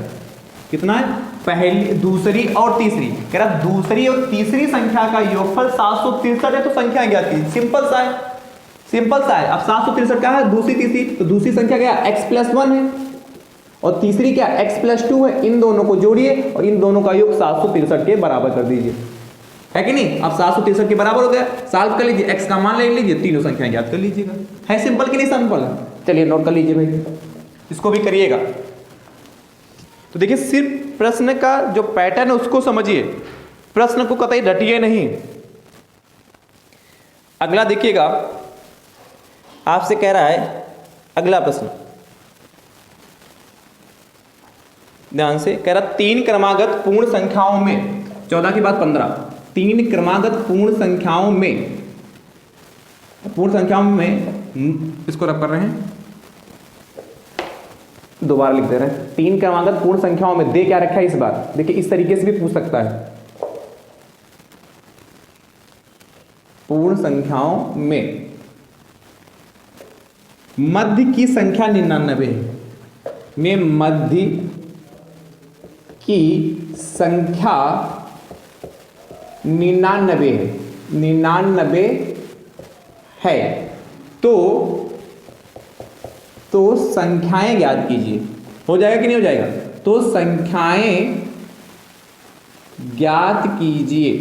कितना है, पहली दूसरी और तीसरी, कह रहा दूसरी और तीसरी संख्या का योगफल 763 है तो संख्या ज्ञात की। सिंपल सा है। अब 763 क्या है, दूसरी तीसरी, तो दूसरी संख्या क्या x प्लस 1 है और तीसरी क्या x प्लस 2 है, इन दोनों को जोड़िए और इन दोनों का योग 763 के बराबर कर दीजिए, है कि नहीं। अब 763 के बराबर हो गया, सॉल्व कर लीजिए, x का मान ले लीजिए, तीनों संख्याएं ज्ञात कर लीजिएगा। है सिंपल कि नहीं सिंपल। चलिए नोट कर लीजिए भाई, इसको भी करिएगा। तो देखिए सिर्फ प्रश्न का जो पैटर्न है उसको समझिए, प्रश्न को कतई रटिए नहीं। अगला देखिएगा, आपसे कह रहा है अगला प्रश्न, ध्यान से कह रहा 3 क्रमागत पूर्ण संख्याओं में, 14 के बाद 15, 3 क्रमागत पूर्ण संख्याओं में इसको रख कर रहे हैं, दोबारा लिख दे रहे हैं। 3 क्रमागत पूर्ण संख्याओं में दे क्या रखा है इस बार, देखिए इस तरीके से भी पूछ सकता है। पूर्ण संख्याओं में मध्य की संख्या 99 है, में मध्य की संख्या 99 है, 99 है, तो संख्याएं ज्ञात कीजिए। हो जाएगा कि नहीं हो जाएगा, तो संख्याएं ज्ञात कीजिए।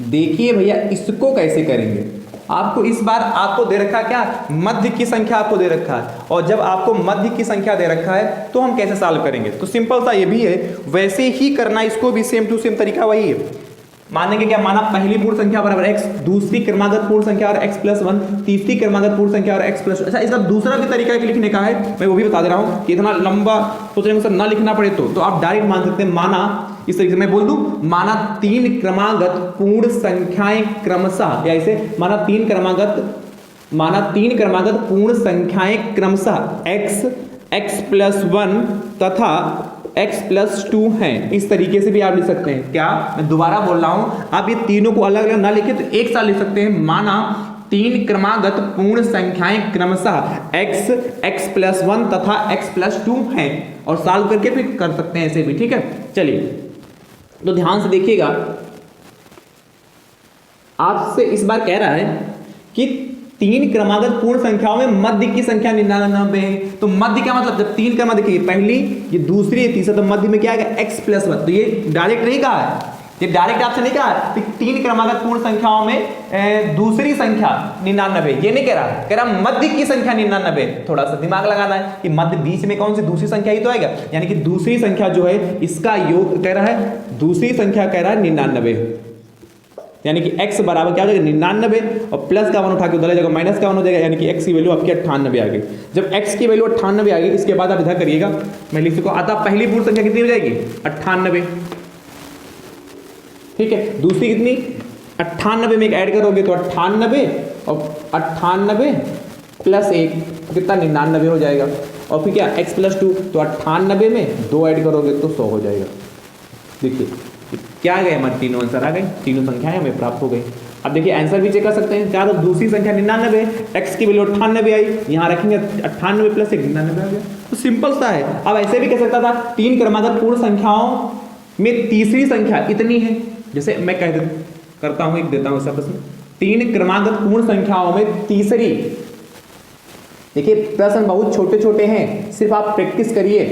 देखिए भैया इसको कैसे करेंगे, आपको इस बार आपको दे रखा क्या, मध्य की संख्या आपको दे रखा है, और जब आपको मध्य की संख्या दे रखा है तो हम कैसे सॉल्व करेंगे। तो सिंपल सा ये भी है, वैसे ही करना, इसको भी सेम टू सेम तरीका वही है। मानेंगे क्या, माना पहली पूर्ण संख्या बराबर x, दूसरी क्रमागत पूर्ण संख्या और x प्लस 1, तीसरी क्रमागत पूर्ण संख्या और x प्लस। अच्छा इसका दूसरा भी तरीका लिखने का है, मैं वो भी बता दे रहा हूँ कि इतना लंबा सोचने में ना लिखना पड़े तो आप डायरेक्ट मान सकते हैं। माना इस तरीके से मैं बोल दूं, माना 3 क्रमागत पूर्ण संख्याएं क्रमशः, या इसे माना 3 क्रमागत पूर्ण संख्याएं क्रमशः x प्लस 1 तथा x प्लस 2 हैं। इस तरीके से भी आप लिख सकते हैं। क्या, मैं दोबारा बोल रहा हूं, आप ये तीनों को अलग अलग ना लिखे तो एक साथ लिख सकते हैं। माना 3 क्रमागत पूर्ण संख्याएं क्रमशः x प्लस 1 तथा x प्लस 2 हैं, और सॉल्व करके भी कर सकते हैं ऐसे भी, ठीक है। चलिए तो ध्यान से देखिएगा, आपसे इस बार कह रहा है कि 3 क्रमागत पूर्ण संख्याओं में मध्य की संख्या 99 है। तो मध्य क्या मतलब, जब 3 क्रम देखिए, पहली, ये दूसरी, ये तीसरा, तो मध्य में क्या आएगा x+1। तो ये डायरेक्ट नहीं कहा है, ये डायरेक्ट आपसे नहीं कहा है कि 3 क्रमागत पूर्ण संख्याओं में दूसरी संख्या 99, ये नहीं कह रहा, कह रहा मध्य की संख्या 99। थोड़ा सा दिमाग लगाना है कि मध्य बीच में कौन सी दूसरी संख्या ही तो आएगा, यानी कि दूसरी संख्या जो है इसका योग कह रहा है, दूसरी संख्या कह रहा है 99, यानी कि x बराबर क्या हो जाएगा 99, और प्लस का 1 उठा के उधर जाएगा माइनस का 1 हो जाएगा, यानी कि x की वैल्यू आपकी 98 आ गई। जब x की वैल्यू 98 आ गई, इसके बाद आप इधर करिएगा, मैं लिख सकूँ, अतः पहली पूर्ण संख्या कितनी हो जाएगी 98, ठीक है। दूसरी कितनी 98 में एक ऐड करोगे तो 98, और 98 प्लस 1 कितना 99 हो जाएगा, और फिर क्या x+2, तो 98 में 2 ऐड करोगे तो 100 हो जाएगा। देखिए क्या आ गए हमारे तीनों आंसर आ गए, तीनों संख्याएं हमें प्राप्त हो गई। अब देखिए आंसर भी चेक कर सकते हैं, क्या तो दूसरी संख्या 99, x की वैल्यू 98 आई, यहाँ रखेंगे 98 प्लस 1 99 आ गया, तो सिंपल सा है। अब ऐसे भी कह सकता था 3 क्रमागत पूर्ण संख्याओं में तीसरी संख्या इतनी है, जैसे मैं करता हूं, एक देता हूं ऐसा प्रश्न, 3 क्रमागत पूर्ण संख्याओं में तीसरी, देखिए प्रश्न बहुत छोटे छोटे हैं, सिर्फ आप प्रैक्टिस करिए।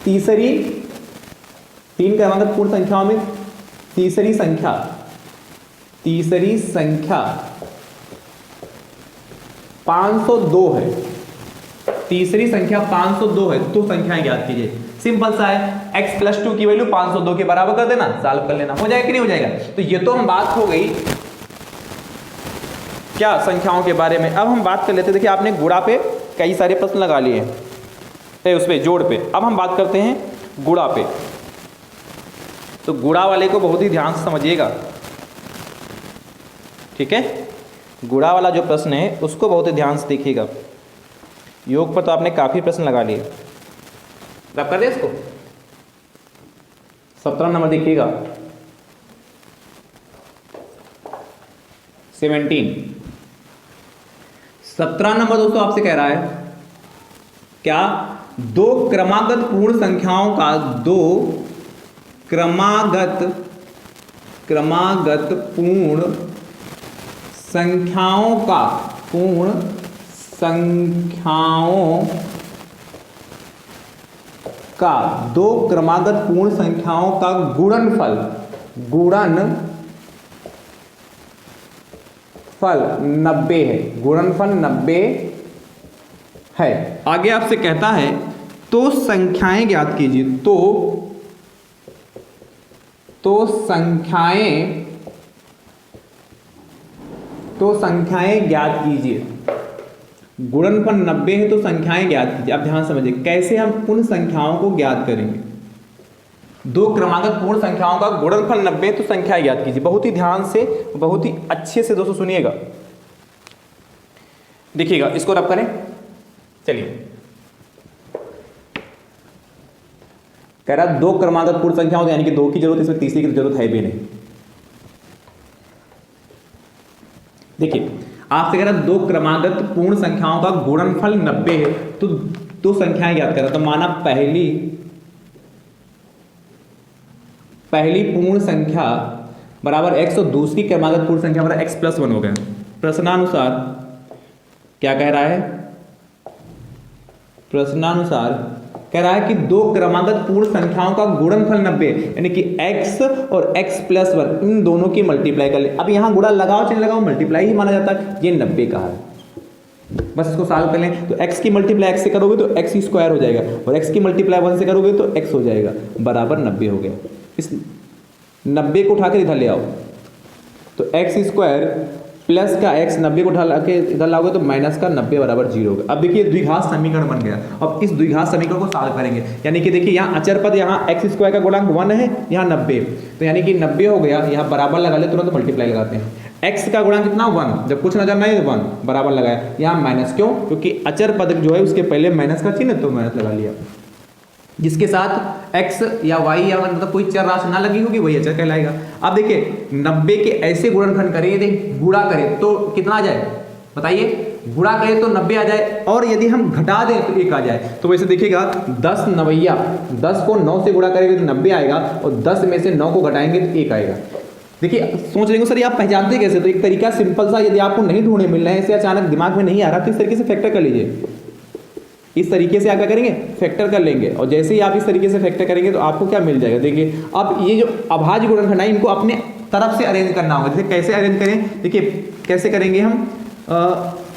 तीसरी, 3 क्रमागत पूर्ण संख्याओं में तीसरी संख्या 502 है, तीसरी संख्या 502 है, तो संख्याएं ज्ञात कीजिए। सिंपल सा है, x+2 की वैल्यू 502 के बराबर कर देना, सॉल्व कर लेना, हो जाएगा कि नहीं हो जाएगा। तो ये तो हम बात हो गई क्या संख्याओं के बारे में। अब हम बात कर लेते हैं, देखिए आपने गुणा पे कई सारे प्रश्न लगा लिए हैं, उस पे जोड़ पे। अब हम बात करते हैं गुणा पे। तो गुणा वाले को बहुत ही ध्यान से समझिएगा, ठीक है। गुणा वाला जो प्रश्न है उसको बहुत ही ध्यान से देखिएगा। योग पर तो आपने काफी प्रश्न लगा लिए, रब कर दे इसको। 17 नंबर देखिएगा, 17 नंबर दोस्तों आपसे कह रहा है क्या, 2 क्रमागत पूर्ण संख्याओं का, 2 क्रमागत पूर्ण संख्याओं का, का 2 क्रमागत पूर्ण संख्याओं का गुणनफल 90 है, गुणनफल 90 है। आगे आपसे कहता है तो संख्याएं ज्ञात कीजिए, तो संख्याएं ज्ञात कीजिए। गुणनफल 90 है तो संख्याएं ज्ञात कीजिए। अब ध्यान समझिए कैसे हम उन संख्याओं को ज्ञात करेंगे। 2 क्रमागत पूर्ण संख्याओं का गुणनफल 90 तो संख्याएं ज्ञात कीजिए। बहुत ही ध्यान से, बहुत ही अच्छे से दोस्तों सुनिएगा, देखिएगा, इसको रब करें। चलिए, कह रहा 2 क्रमागत पूर्ण संख्याओं, यानी कि 2 की जरूरत, इसमें तीसरी की जरूरत है भी नहीं। देखिए आपसे कह रहा 2 क्रमागत पूर्ण संख्याओं का गुणनफल 90 है, तो 2 संख्याएं ज्ञात कर रहा। तो माना पहली पूर्ण संख्या बराबर x और दूसरी क्रमागत पूर्ण संख्या बराबर x+1 हो गया। प्रश्नानुसार क्या कह रहा है, प्रश्नानुसार कह रहा है कि 2 क्रमागत पूर्ण संख्याओं का गुणनफल 90, यानी कि x और x+1 इन दोनों की मल्टीप्लाई कर ले। अब यहाँ गुणा लगाओ चाहे लगाओ, मल्टीप्लाई ही माना जाता है, ये 90 का है। बस इसको सॉल्व कर लें, तो x की मल्टीप्लाई x से करोगे तो x² हो जाएगा, और x की मल्टीप्लाई 1 से करोगे तो x हो जाएगा, बराबर 90 हो गया। इस 90 को उठाकर इधर ले आओ, तो x² प्लस का x 90 को उठा के इधर लाओगे तो माइनस का 90 बराबर 0 होगा। अब देखिए द्विघात समीकरण बन गया। अब इस द्विघात समीकरण को सॉल्व करेंगे, यानी कि देखिए यहाँ अचर पद, यहाँ x² का गुणांक 1 है, यहाँ 90, तो यानी कि 90 हो गया। यहाँ बराबर लगा ले, तुरंत मल्टीप्लाई लगाते हैं। x का गुणांक कितना 1, जब कुछ नजर नहीं 1 बराबर लगाया, यहाँ माइनस, क्यों, क्योंकि अचर पद जो है उसके पहले माइनस का चिन्ह, तो माइनस लगा लिया। जिसके साथ x या y या मतलब कोई चर राशि ना लगी होगी वही अचर कहलाएगा। अब देखिए 90 के ऐसे गुणनखंड करें, यदि गुणा करें तो कितना आ जाए बताइए, गुणा करें तो 90 आ जाए, और यदि हम घटा दें तो 1 आ जाए। तो वैसे देखिएगा 10 नवैया, 10 को 9 से गुणा करेंगे तो 90 आएगा, और 10 में से 9 को घटाएंगे तो 1 आएगा। देखिए सोच रहे सर ये आप पहचानते कैसे? तो एक तरीका सिंपल सा, यदि आपको नहीं ढूंढने मिल रहा है, ऐसे अचानक दिमाग में नहीं आ रहा, तो इस तरीके से फैक्टर कर लीजिए। इस तरीके से आप क्या करेंगे? फैक्टर कर लेंगे, और जैसे ही आप इस तरीके से फैक्टर करेंगे तो आपको क्या मिल जाएगा? देखिए अब ये जो अभाज्य गुणनखंड है इनको अपने तरफ से अरेंज करना होगा। जैसे कैसे अरेंज करें? देखिए कैसे करेंगे हम,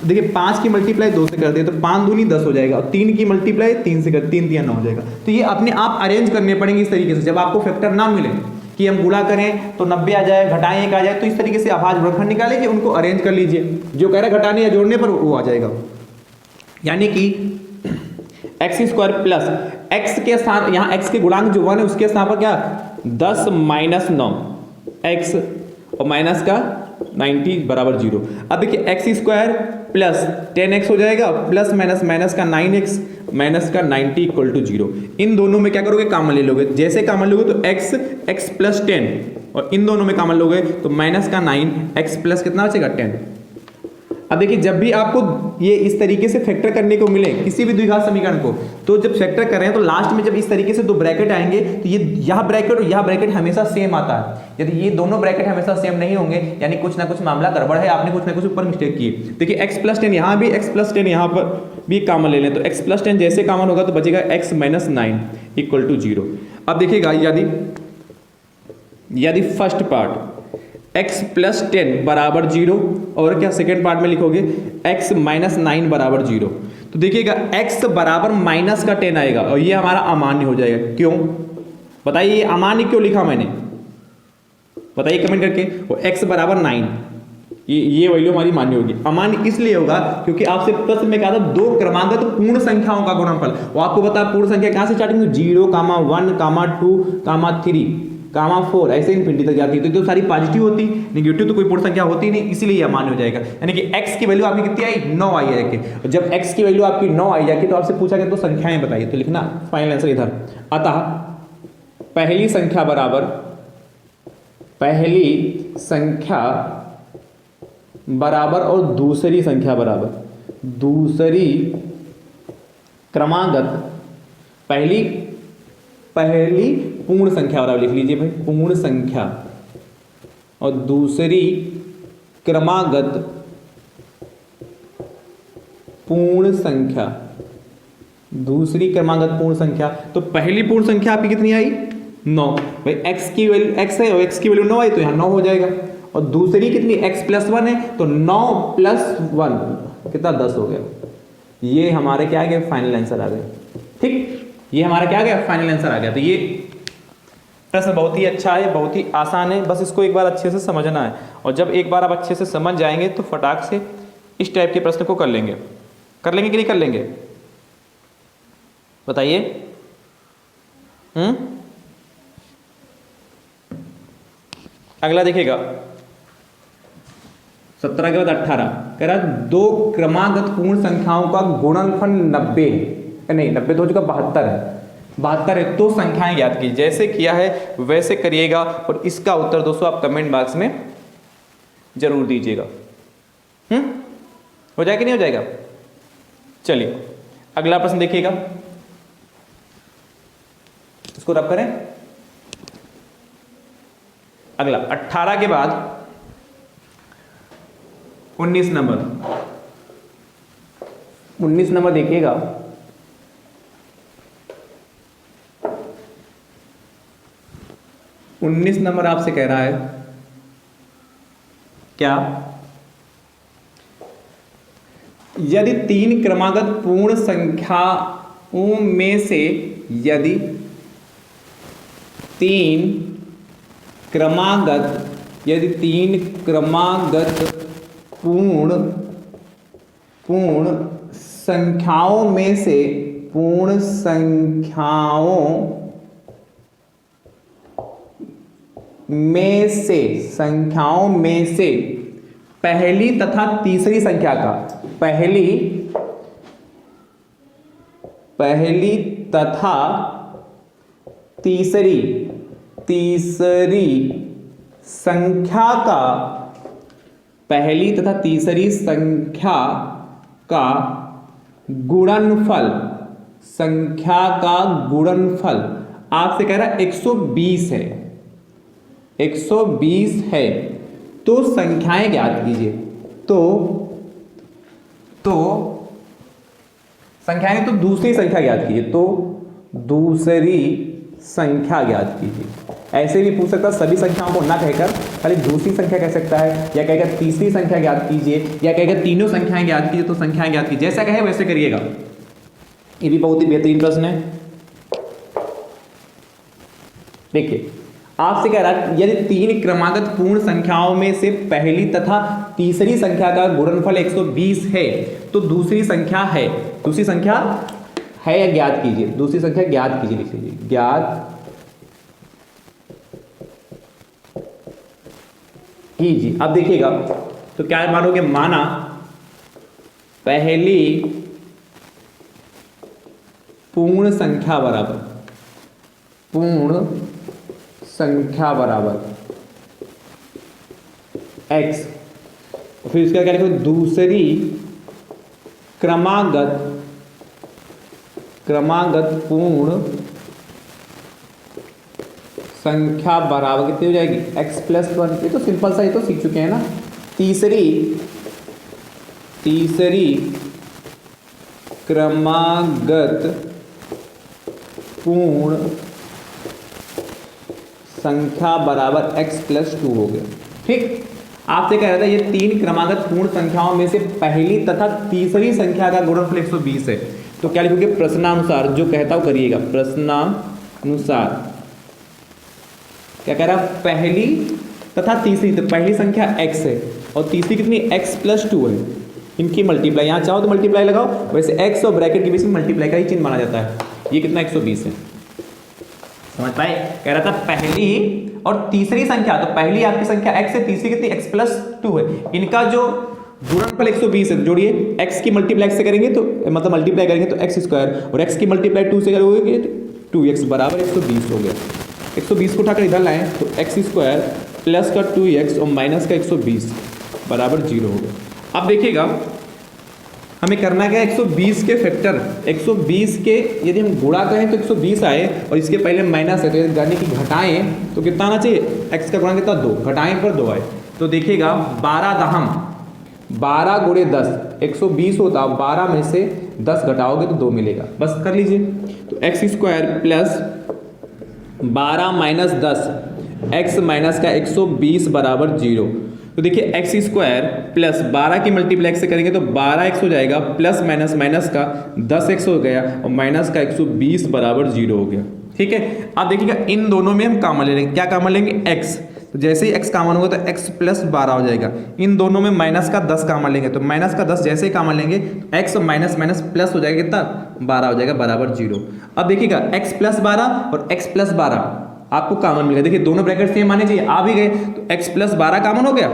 देखिए 5 की मल्टीप्लाई 2 से कर दे तो 5 दूनी 10 हो जाएगा, और 3 की मल्टीप्लाई 3 से कर, 3 3 9 हो जाएगा। तो ये अपने आप अरेंज करने पड़ेंगे इस तरीके से। जब आपको फैक्टर ना मिले कि हम गुणा करें तो 90 आ जाए, घटाएं 1 आ जाए, तो इस तरीके से अभाज्य गुणनखंड निकालेंगे, उनको अरेंज कर लीजिए। जो कह रहा है घटाने या जोड़ने पर वो आ जाएगा। यानी कि x² प्लस x के स्थान, यहाँ x के गुणांक जो 1 है उसके स्थान पर क्या 10 माइनस 9 x और माइनस का 90 बराबर 0। अब देखिए x² प्लस 10x हो जाएगा, प्लस माइनस माइनस का 9x माइनस का 90 इक्वल टू 0। इन दोनों में क्या करोगे? कॉमन ले लोगे। जैसे कॉमन लोगे तो x प्लस 10, और इन दोनों में कॉमन लोगे तो माइनस का 9 x प्लस कितना बचेगा 10। अब देखिए जब भी आपको ये इस तरीके से फैक्टर करने को मिले किसी भी द्विघात समीकरण को, तो जब फैक्टर कर रहे हैं तो लास्ट में जब इस तरीके से दो ब्रैकेट आएंगे तो ये यह ब्रैकेट और यह ब्रैकेट हमेशा सेम आता है। यदि ये दोनों ब्रैकेट हमेशा सेम नहीं होंगे यानी कुछ ना कुछ मामला गड़बड़ है, आपने कुछ ना कुछ ऊपर मिस्टेक की। देखिए x प्लस 10 यहाँ भी, x प्लस 10 यहाँ पर भी कॉमन ले लें, तो x प्लस 10 जैसे कॉमन होगा तो बचेगा x माइनस 9 इक्वल टू 0। अब देखिएगा यदि फर्स्ट पार्ट x प्लस 10 बराबर 0, और क्या सेकेंड पार्ट में लिखोगे x माइनस 9 बराबर 0, तो देखिएगा x बराबर माइनस का 10 आएगा और ये हमारा अमान्य हो जाएगा। क्यों बताइए? ये अमान्य क्यों लिखा मैंने? बताइए कमेंट करके। वो x बराबर 9, ये वैल्यू हमारी मान्य होगी। अमान्य इसलिए होगा क्योंकि आपसे प्रश्न में कहा था दो क्रमांक तो पूर्ण संख्याओं का गुणनफल। वो आपको बता पूर्ण संख्या कहां से स्टार्टिंग? 0, 1, 2, 3, 4 ऐसे इन्फिनिटी तक जाती है। तो सारी पॉजिटिव होती, नेगेटिव तो कोई पूर्ण संख्या होती नहीं, इसीलिए ये अमान्य हो जाएगा। यानी कि x की वैल्यू आपकी कितनी आई? 9 आई जाके। और जब x की वैल्यू आपकी 9 आई जाके तो आपसे पूछा गया तो संख्याएं बताइए, तो लिखना फाइनल आंसर इधर। अतः पहली संख्या बराबर और दूसरी संख्या बराबर, दूसरी क्रमागत पहली पूर्ण संख्या बराबर लिख लीजिए भाई, पूर्ण संख्या, और दूसरी क्रमागत पूर्ण संख्या, दूसरी क्रमागत पूर्ण संख्या। तो पहली पूर्ण संख्या आपकी कितनी आई? 9। भाई x की वैल्यू x है और x की वैल्यू 9 आई तो यहाँ 9 हो जाएगा। और दूसरी कितनी? x प्लस 1 है तो 9 प्लस 1 कितना 10 हो गया। ये हमारे क्या आ गया? फाइनल आंसर आ गया। ठीक, ये हमारा क्या आ गया? फाइनल आंसर आ गया। तो ये प्रश्न बहुत ही अच्छा है, बहुत ही आसान है, बस इसको एक बार अच्छे से समझना है। और जब एक बार आप अच्छे से समझ जाएंगे तो फटाक से इस टाइप के प्रश्न को कर लेंगे कि नहीं कर लेंगे? बताइए। अगला देखिएगा 17 के बाद 18 कह रहा है दो क्रमागत पूर्ण संख्याओं का गुणनफल 90 नहीं 90 तो हो चुका 72 है, 72 है। तो संख्याएं याद कीजिए, जैसे किया है वैसे करिएगा और इसका उत्तर दोस्तों आप कमेंट बॉक्स में जरूर दीजिएगा। हो जाएगा कि नहीं हो जाएगा? चलिए अगला प्रश्न देखिएगा, इसको रब करें। अगला 18 के बाद 19 नंबर देखिएगा। उन्नीस नंबर आपसे कह रहा है क्या? यदि तीन क्रमागत पूर्ण संख्याओं में से यदि तीन क्रमागत पूर्ण संख्याओं में से पहली तथा तीसरी संख्या का पहली तथा तीसरी संख्या का गुणनफल, संख्या का गुणनफल आपसे कह रहा है 120 है, 120 है, तो संख्याएं ज्ञात कीजिए। तो संख्याएं, तो दूसरी संख्या ज्ञात कीजिए, तो दूसरी संख्या ज्ञात कीजिए। ऐसे भी पूछ सकता है, सभी संख्याओं को ना कहकर खाली दूसरी संख्या कह सकता है, या कहेगा तीसरी संख्या ज्ञात कीजिए, या कहेगा तीनों संख्याएं ज्ञात कीजिए, तो संख्याएं ज्ञात कीजिए, जैसा कहे वैसे करिएगा। ये भी बहुत ही बेहतरीन प्रश्न है। देखिए आपसे कह रहा है यदि तीन क्रमागत पूर्ण संख्याओं में से पहली तथा तीसरी संख्या का गुणनफल 120 है, तो दूसरी संख्या है, दूसरी संख्या है या ज्ञात कीजिए, दूसरी संख्या ज्ञात कीजिए, लिख लीजिए ज्ञात कीजिए। अब देखिएगा तो क्या मानोगे, माना पहली पूर्ण संख्या बराबर, पूर्ण संख्या बराबर x, फिर इसका क्या लिखो, दूसरी क्रमागत पूर्ण संख्या बराबर कितनी हो जाएगी, x+1। ये तो सिंपल सा, ये तो सीख चुके हैं ना। तीसरी क्रमागत पूर्ण संख्या बराबर x+2 हो गया। ठीक, आपसे कह रहा था ये तीन क्रमागत पूर्ण संख्याओं में से पहली तथा तीसरी संख्या का गुणनफल 120 है, तो क्या लिखोगे, प्रश्नानुसार, जो कहता हूं करिएगा, प्रश्नानुसार क्या कह रहा है, पहली तथा तीसरी, तो पहली संख्या x है और तीसरी कितनी, x+2 है, इनकी मल्टीप्लाई, यहां चाहो तो मल्टीप्लाई लगाओ, वैसे x और ब्रैकेट के बीच में मल्टीप्लाई का ही चिन्ह माना जाता है। ये कितना, 120 है, समझ पाए। कह रहा था पहली और तीसरी संख्या, तो पहली आपकी संख्या x है, तीसरी कितनी, x+2 है, इनका जो गुणनफल 120 है, जोड़िए x की मल्टीप्लाई से करेंगे तो मतलब मल्टीप्लाई करेंगे तो x² और x की मल्टीप्लाई 2 से करोगे 2x बराबर 120 हो गया। 120 को उठाकर इधर लाएं तो x² प्लस का 2x और माइनस का 120 बराबर 0 हो गया। अब देखिएगा हमें करना क्या है, 120 के फैक्टर, 120 के यदि हम गुणा करें तो 120 आए और इसके पहले माइनस है, तो यदि यानी कि घटाएं तो कितना आना चाहिए, x का गुणा कितना, 2, घटाएं पर 2 आए, तो देखिएगा 12 दहम 12 गुणे 10, 120 होता, 12 में से 10 घटाओगे तो 2 मिलेगा, बस कर लीजिए। तो x² plus 12 minus 10, x minus का 120 बराबर 0। तो देखिए x² प्लस 12 की मल्टीप्लाई से करेंगे तो 12x हो जाएगा, प्लस माइनस माइनस का 10x हो गया और माइनस का 120 बराबर 0 हो गया। ठीक है, अब देखिएगा इन दोनों में हम कॉमन ले लेंगे, क्या कॉमन लेंगे, x, तो जैसे ही x कॉमन होगा तो x प्लस 12 हो जाएगा। इन दोनों में माइनस का 10 कॉमन लेंगे तो माइनस का 10 जैसे ही कॉमन लेंगे तो x माइनस माइनस प्लस हो जाएगा, कितना, 12 हो जाएगा बराबर 0। अब देखिएगा x प्लस 12 और x प्लस 12 आपको कॉमन मिल गया, देखिए दोनों ब्रैकेट सेम आने चाहिए, आ भी गए, तो x प्लस 12 कॉमन हो गया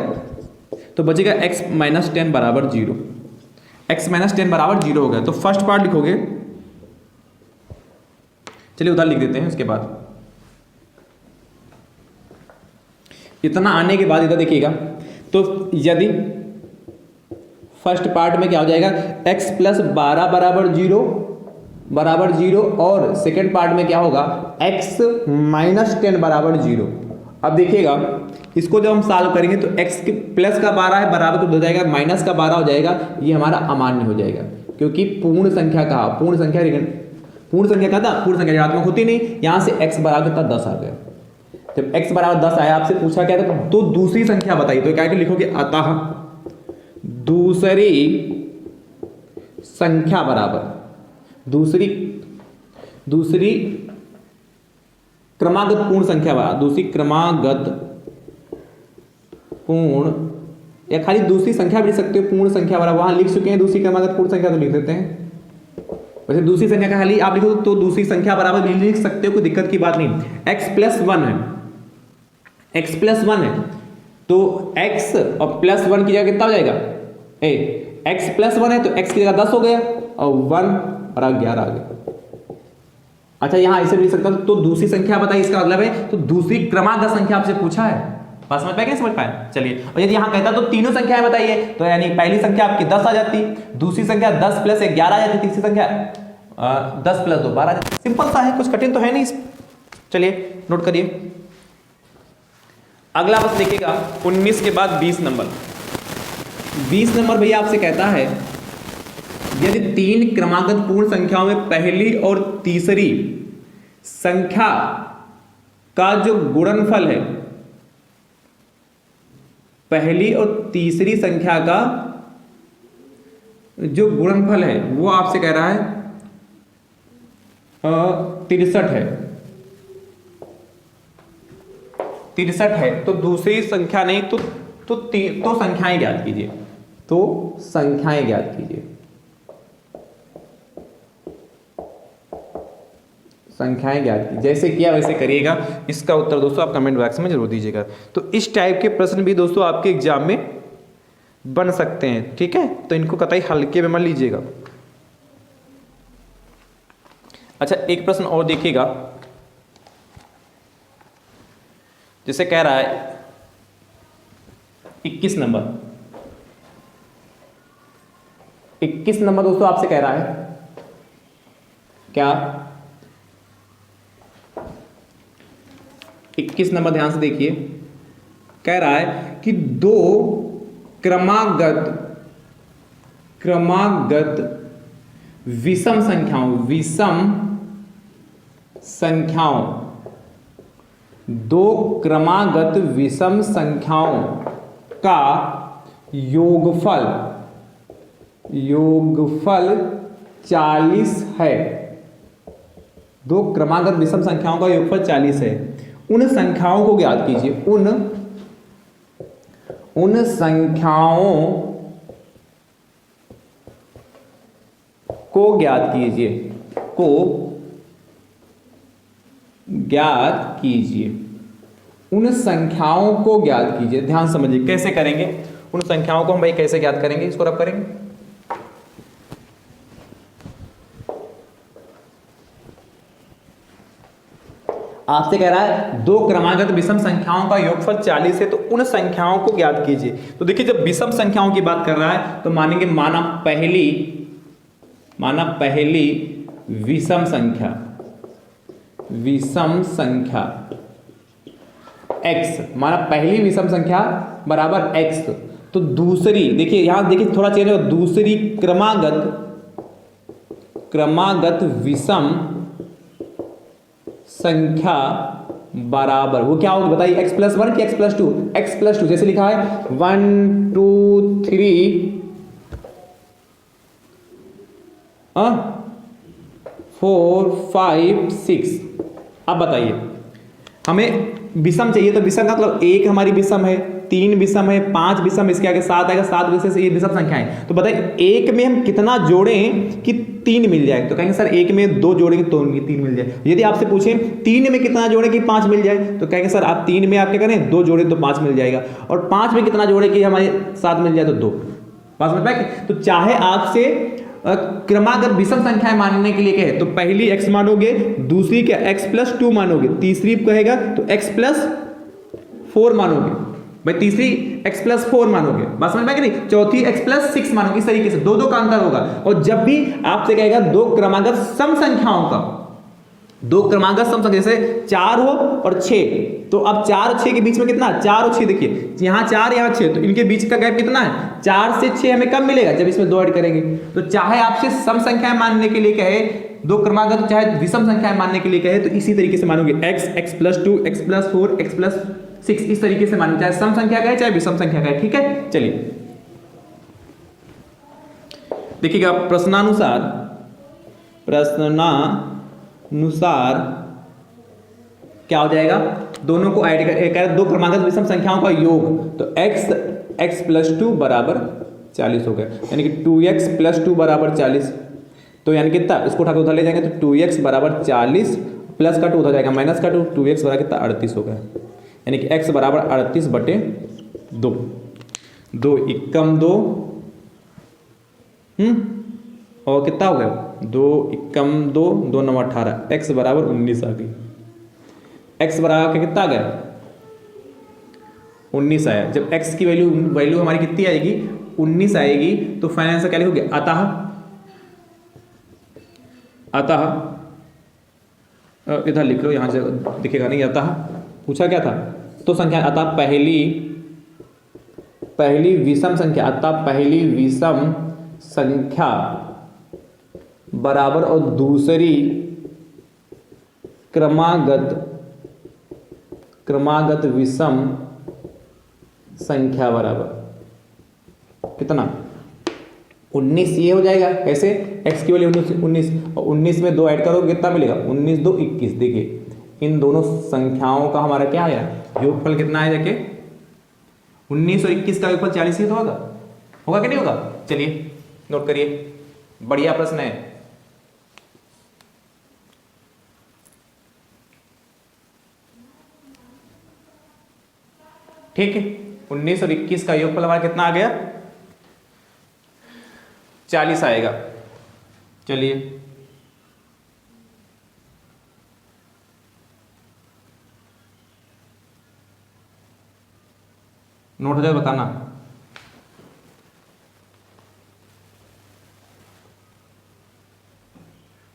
तो बचेगा x माइनस 10 बराबर 0, x माइनस 10 बराबर 0 हो गया। तो फर्स्ट पार्ट लिखोगे, चलिए उधर लिख देते हैं, उसके बाद इतना आने के बाद इधर देखिएगा, तो यदि फर्स्ट पार्ट में क्या हो जाएगा, x प्लस 12 बराबर 0 और सेकेंड पार्ट में क्या होगा, x माइनस 10 बराबर 0। अब देखिएगा इसको जब हम सॉल्व करेंगे तो x के प्लस का 12 है बराबर तो हो जाएगा माइनस का 12 हो जाएगा, ये हमारा अमान्य हो जाएगा, क्योंकि पूर्ण संख्या का पूर्ण संख्या का था, पूर्ण संख्या ऋणात्मक होती नहीं, यहां से x बराबर कितना 10 आ गया। जब x बराबर 10 आया, आपसे पूछा क्या था, तो दूसरी संख्या बताइए, तो क्या लिखोगे, अतः दूसरी संख्या बराबर दूसरी क्रमागत पूर्ण संख्या बराबर, दूसरी क्रमागत पूर्ण, या खाली दूसरी संख्या भी लिख सकते हो, पूर्ण संख्या बराबर, वहां लिख चुके हैं दूसरी क्रमागत पूर्ण संख्या, तो लिख देते हैं। वैसे दूसरी संख्या का खाली आप लिखो तो दूसरी संख्या बराबर भी लिख सकते हो, कोई दिक्कत की बात नहीं। x प्लस 1 है, x प्लस 1 है, तो x और प्लस 1 की जगह कितना हो जाएगा, x प्लस 1 है तो x की जगह 10 हो गया और 1 और 11 आ गया। अच्छा, यहां ऐसे भी लिख सकता हूं, तो दूसरी संख्या बताइए, इसका मतलब है तो दूसरी क्रमागत संख्या आपसे पूछा है, बात समझ पाए क्या, समझ पाए? चलिए, और यदि यहाँ कहता तो तीनों संख्याएं बताइए, तो यानी पहली संख्या आपकी 10 आ जाती, दूसरी संख्या 10 प्लस 11 आ जाती, तीसरी संख्या 10 प्लस 2 12 आ जाती। सिंपल सा है, कुछ कठिन तो है नहीं। चलिए नोट करिए, अगला बस देखिएगा 19 के बाद 20 नंबर। 20 नंबर भैया आपसे कहता है यदि 3 क्रमागत पूर्ण संख्याओं में पहली और तीसरी संख्या का जो गुणनफल है, पहली और तीसरी संख्या का जो गुणनफल है वो आपसे कह रहा है 63 है, 63 है, तो दूसरी संख्या नहीं तो संख्याएं ज्ञात कीजिए, तो संख्याएं ज्ञात कीजिए, संख्याएं ज्ञात कीजिए। जैसे किया वैसे करिएगा। इसका उत्तर दोस्तों आप कमेंट बॉक्स में जरूर दीजिएगा। तो इस टाइप के प्रश्न भी दोस्तों आपके एग्जाम में बन सकते हैं, ठीक है, तो इनको कतई हल्के में मत लीजिएगा। अच्छा, एक प्रश्न और देखिएगा, जैसे कह रहा है 21 नंबर। 21 नंबर दोस्तों आपसे कह रहा है क्या, 21 नंबर ध्यान से देखिए, कह रहा है कि दो क्रमागत विषम संख्याओं दो क्रमागत विषम संख्याओं का योगफल 40 है। दो क्रमागत विषम संख्याओं का योगफल 40 है। उन संख्याओं को ज्ञात कीजिए, उन संख्याओं को ज्ञात कीजिए, उन संख्याओं को ज्ञात कीजिए। ध्यान समझिए कैसे करेंगे, उन संख्याओं को हम भाई कैसे ज्ञात करेंगे, इसको रब करेंगे। आपसे कह रहा है दो क्रमागत विषम संख्याओं का योगफल 40 है, तो उन संख्याओं को ज्ञात कीजिए। तो देखिए जब विषम संख्याओं की बात कर रहा है तो मानेंगे माना पहली विषम संख्या x, माना पहली विषम संख्या बराबर x, तो दूसरी देखिए यहां देखिए थोड़ा चेंज हो, दूसरी क्रमागत विषम संख्या बराबर वो क्या होगा बताइए, x प्लस 1 कि x प्लस 2? x प्लस 2, जैसे लिखा है 1 2 3 4 5 6। अब बताइए हमें विषम चाहिए, तो विषम का मतलब एक हमारी विषम है, 3 विषम है, 5 विषम, इसके आगे 7 आएगा, 7 विषम से ये विषम संख्या है। तो बताइए एक में हम कितना जोड़ें कि 3 मिल जाए? तो कहेंगे सर एक में 2 जोड़ेंगे तो 3 मिल जाए। यदि आपसे पूछें 3 में कितना जोड़े कि 5 मिल जाए, तो कहेंगे सर आप 3 में आप क्या करें 2 जोड़े तो 5 मिल जाएगा, और 5 में कितना जोड़े कि हमारे 7 मिल जाए तो 2। बात समझ पाए? तो चाहे आपसे क्रमागत विषम संख्याएं मानने के लिए कहे तो पहली x मानोगे, दूसरी क्या x प्लस 2 मानोगे, तीसरी कहेगा तो x प्लस 4 मानोगे, भाई तीसरी x प्लस 4 मानोगे, बात समझ में कि नहीं, चौथी x प्लस 6 मानोगे। इस तरीके से 2 का अंतर होगा। और जब भी आपसे कहेगा दो क्रमागत सम संख्याओं का, दो क्रमागत सम संख्या जैसे 4 हो और 6, तो अब 4 और 6 के बीच में कितना, 4 और 6 देखिए यहाँ 4 यहाँ 6, तो इनके बीच का गैप कितना है, 4 से 6 हमें कब मिलेगा जब इसमें 2 ऐड करेंगे। तो चाहे आपसे सम संख्याएं मानने के लिए कहे, दो क्रमागत चाहे विषम संख्याएं मानने के लिए कहे, तो इसी तरीके से मानोगे x plus 2 x plus 4 x plus 6, इस तरीके से मानोगे, चाहे सम संख्या कहे चाहे विषम संख्या कहे। ठीक है, चलिए देखिएगा प्रश्नानुसार क्या हो जाएगा, दोनों को ऐड कर दो क्रमागत विषम संख्याओं का योग, तो x प्लस 2 बराबर 40 हो गया, यानी कि 2x प्लस 2 बराबर 40। तो यानी कितना, इसको उठा के उधर ले जाएंगे तो 2x बराबर 40 प्लस का 2 उधर जाएगा माइनस का 2, 2x बराबर कितना 38 हो गया, यानी कि x बराबर 38/2, 2 एकम 2 और कितना हो गया 2 एकम 2, 2 9 18, x बराबर 19 आ गई। x बराबर कितना आ गया 19 आया। जब x की वैल्यू हमारी कितनी आएगी, 19 आएगी, तो फाइनल आंसर क्या लिखोगे, अतः इधर लिख लो, यहाँ से दिखेगा नहीं, अतः पूछा क्या था, तो संख्या, अतः पहली विषम संख्या, अतः पहली विषम संख्या बराबर और दूसरी क्रमागत विषम संख्या बराबर कितना, 19। ये हो जाएगा कैसे, x की वैल्यू 19 और 19 में 2 ऐड करोगे कितना मिलेगा, 19 2 21। देखिए इन दोनों संख्याओं का हमारा क्या आया, योगफल कितना आया जाके, 19 और 21 का योगफल 40 ही तो होगा कि नहीं होगा। चलिए नोट करिए, बढ़िया प्रश्न है। ठीक है, 19 और 21 का योगफल हमारा कितना आ गया, 40 आएगा। चलिए नोट हो जाए बताना।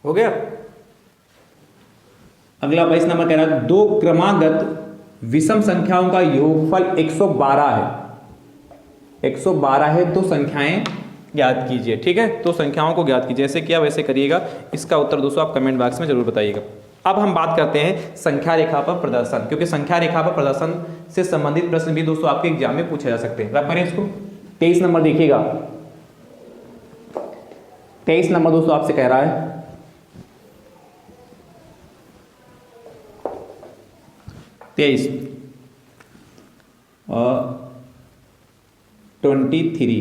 हो गया। अगला 22 नंबर कह रहा है, दो क्रमागत विषम संख्याओं का योगफल 112 है। 112 है, तो संख्याएं ज्ञात कीजिए। ठीक है, तो संख्याओं को ज्ञात कीजिए, जैसे किया वैसे करिएगा। इसका उत्तर दोस्तों आप कमेंट बॉक्स में जरूर बताइएगा। अब हम बात करते हैं संख्या रेखा पर प्रदर्शन, क्योंकि संख्या रेखा पर प्रदर्शन से संबंधित प्रश्न भी दोस्तों आपके एग्जाम में पूछे जा सकते हैं। रख करें इसको। 23 नंबर देखिएगा, 23 नंबर दोस्तों आपसे कह रहा है 23 और 23।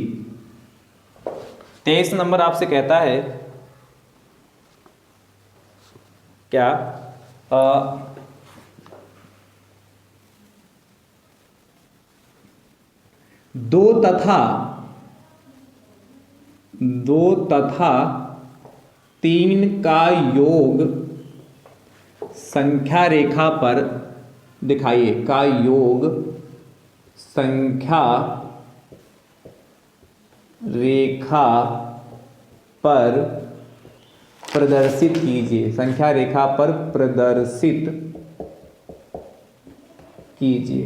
23 नंबर आपसे कहता है क्या, दो तथा 3 का योग संख्या रेखा पर दिखाइए, का योग संख्या रेखा पर प्रदर्शित कीजिए। संख्या रेखा पर प्रदर्शित कीजिए।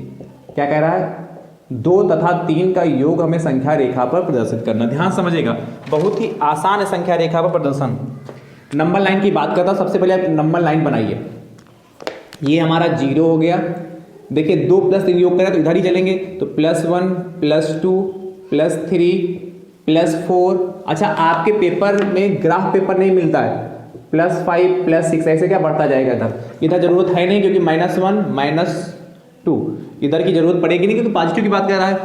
क्या कह रहा है, 2 तथा 3 का योग हमें संख्या रेखा पर प्रदर्शित करना। ध्यान समझिएगा, बहुत ही आसान है संख्या रेखा पर प्रदर्शन। नंबर लाइन की बात करता हूं, सबसे पहले आप नंबर लाइन बनाइए। ये हमारा 0 हो गया। देखिए 2 + 3 योग करें तो इधर ही चलेंगे, तो +1 +2 +3 +4। अच्छा, आपके पेपर में ग्राफ पेपर नहीं मिलता है, +5 +6 ऐसे क्या बढ़ता जाएगा। इधर जरूरत है नहीं, क्योंकि -1 -2 इधर की जरूरत पड़ेगी नहीं, क्योंकि पॉजिटिव की बात कर रहा है।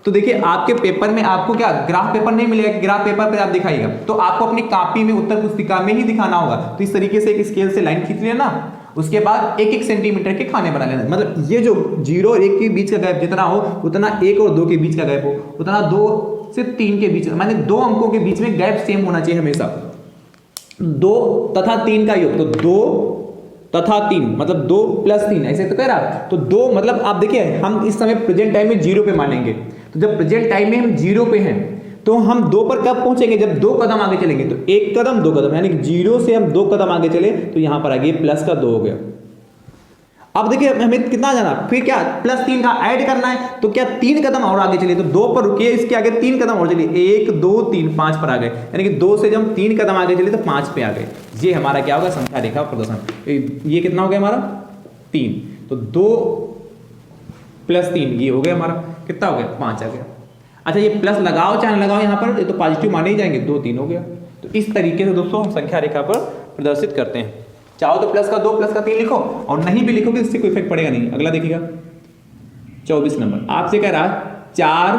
तो देखिए आपके पेपर में आपको क्या ग्राफ पेपर नहीं मिलेगा, ग्राफ पेपर पे आप दिखाइएगा, तो आपको अपनी कॉपी में उत्तर पुस्तिका में ही दिखाना होगा। तो इस तरीके से एक स्केल से लाइन खींच लेना, उसके बाद 1-1 सेंटीमीटर के खाने बना लेना। मतलब ये जो 0 और 1 के बीच का गैप जितना हो, उतना 1 और 2 के बीच का गैप हो, उतना 2 से 3 के बीच, माने 2 अंकों के बीच में गैप सेम होना चाहिए हमेशा। 2 तथा 3 का योग, तो 2 तथा 3 मतलब 2 + 3 ऐसे तो कह रहा। तो 2 मतलब आप देखिए, हम इस समय प्रेजेंट टाइम में 0 पे मानेंगे। तो जब प्रेजेंट टाइम में हम 0 पे हैं, तो हम 2 पर कब पहुंचेंगे, जब 2 कदम आगे चलेंगे। तो 1 कदम 2 कदम, यानी कि 0 से हम 2 कदम आगे चले, तो यहां पर आ गया प्लस का 2 हो गया। अब देखिए हमें कितना जाना, फिर क्या +3 का ऐड करना है, तो क्या 3 कदम और आगे चलिए, तो 2 पर रुकिए, इसके आगे 3 कदम और चलिए, 1 2 3 5 पर आ गए, यानी कि 2 से जब हम 3 कदम आगे चले तो 5 पे आ गए। ये हमारा क्या होगा, संख्या रेखा प्रदर्शन। ये कितना हो गया हमारा 3, तो 2 + 3 ये हो गया हमारा, कितना हो गया 5 आ गया। अच्छा, ये प्लस लगाओ चाहे लगाओ, यहाँ पर ये तो पॉजिटिव माने ही जाएंगे, 2 3 हो गया। तो इस तरीके से दोस्तों हम संख्या रेखा पर प्रदर्शित करते हैं। चाहो तो +2 +3 लिखो, और नहीं भी लिखोगे इससे कोई इफेक्ट पड़ेगा नहीं। अगला देखिएगा 24 नंबर आपसे कह रहा है 4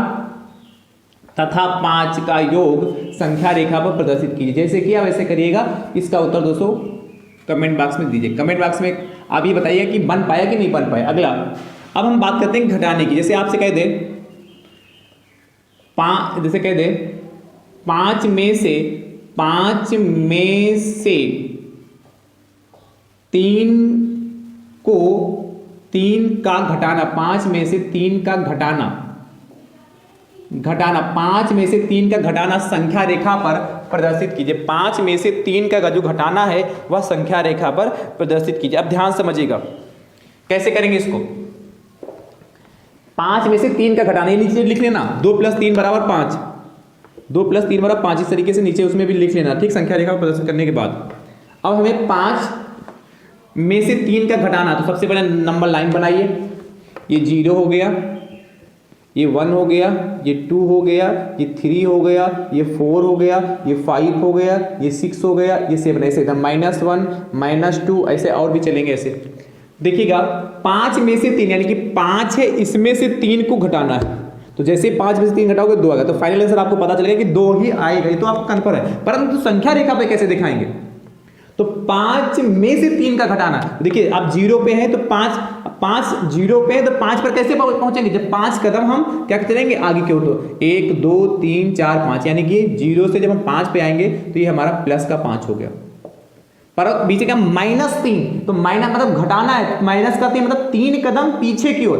तथा 5 का योग संख्या रेखा पर प्रदर्शित कीजिए। जैसे किया वैसे करिएगा। इसका उत्तर दोस्तों कमेंट बॉक्स में दीजिए। कमेंट बॉक्स में आप ये बताइए कि बन पाया कि नहीं बन पाया। अगला अब हम बात करते हैं घटाने की। जैसे आपसे कह दे 5 में से 3 को 3 का घटाना, 5 में से 3 का घटाना, 5 में से 3 का घटाना संख्या रेखा पर प्रदर्शित कीजिए। 5 में से 3 का जो घटाना है वह संख्या रेखा पर प्रदर्शित कीजिए। अब ध्यान समझिएगा कैसे करेंगे इसको। 5 में से 3 का घटाना, ये नीचे लिख लेना, 2 + 3 = 5, 2 + 3 = 5, इस तरीके से नीचे उसमें भी लिख लेना, ठीक, संख्या रेखा पर प्रदर्शित करने के बाद। अब हमें 5 में से 3 का घटाना, तो सबसे पहले नंबर लाइन बनाइए। ये 0 हो गया, ये 1 हो गया, ये 2 हो गया, ये 3 हो गया, ये 4 हो गया, ये 5 हो गया, ये 6 हो गया, ये 7, ऐसे एकदम -1 -2 ऐसे और भी चलेंगे ऐसे। देखिएगा 5 में से 3 यानी कि 5 है, इसमें से 3 को घटाना है, तो जैसे 5 में से 3 घटाओगे 2 आएगा, तो फाइनल आंसर आपको पता चलेगा कि 2 ही आएगा, ये तो आपको कन्फर्म है। परंतु संख्या रेखा पे कैसे दिखाएंगे, तो 5 में से 3 का घटाना, देखिए आप 0 पे है तो 5 0 पे है तो 5 पर कैसे पहुंचेंगे, जब 5 कदम हम क्या चलेंगे आगे की ओर, तो 1 2 3 4 5, यानी कि 0 से जब हम 5 पे आएंगे तो ये हमारा प्लस का 5 हो गया। पर बीच का -3, तो माइनस मतलब घटाना है, माइनस का 3 मतलब 3 कदम पीछे की ओर,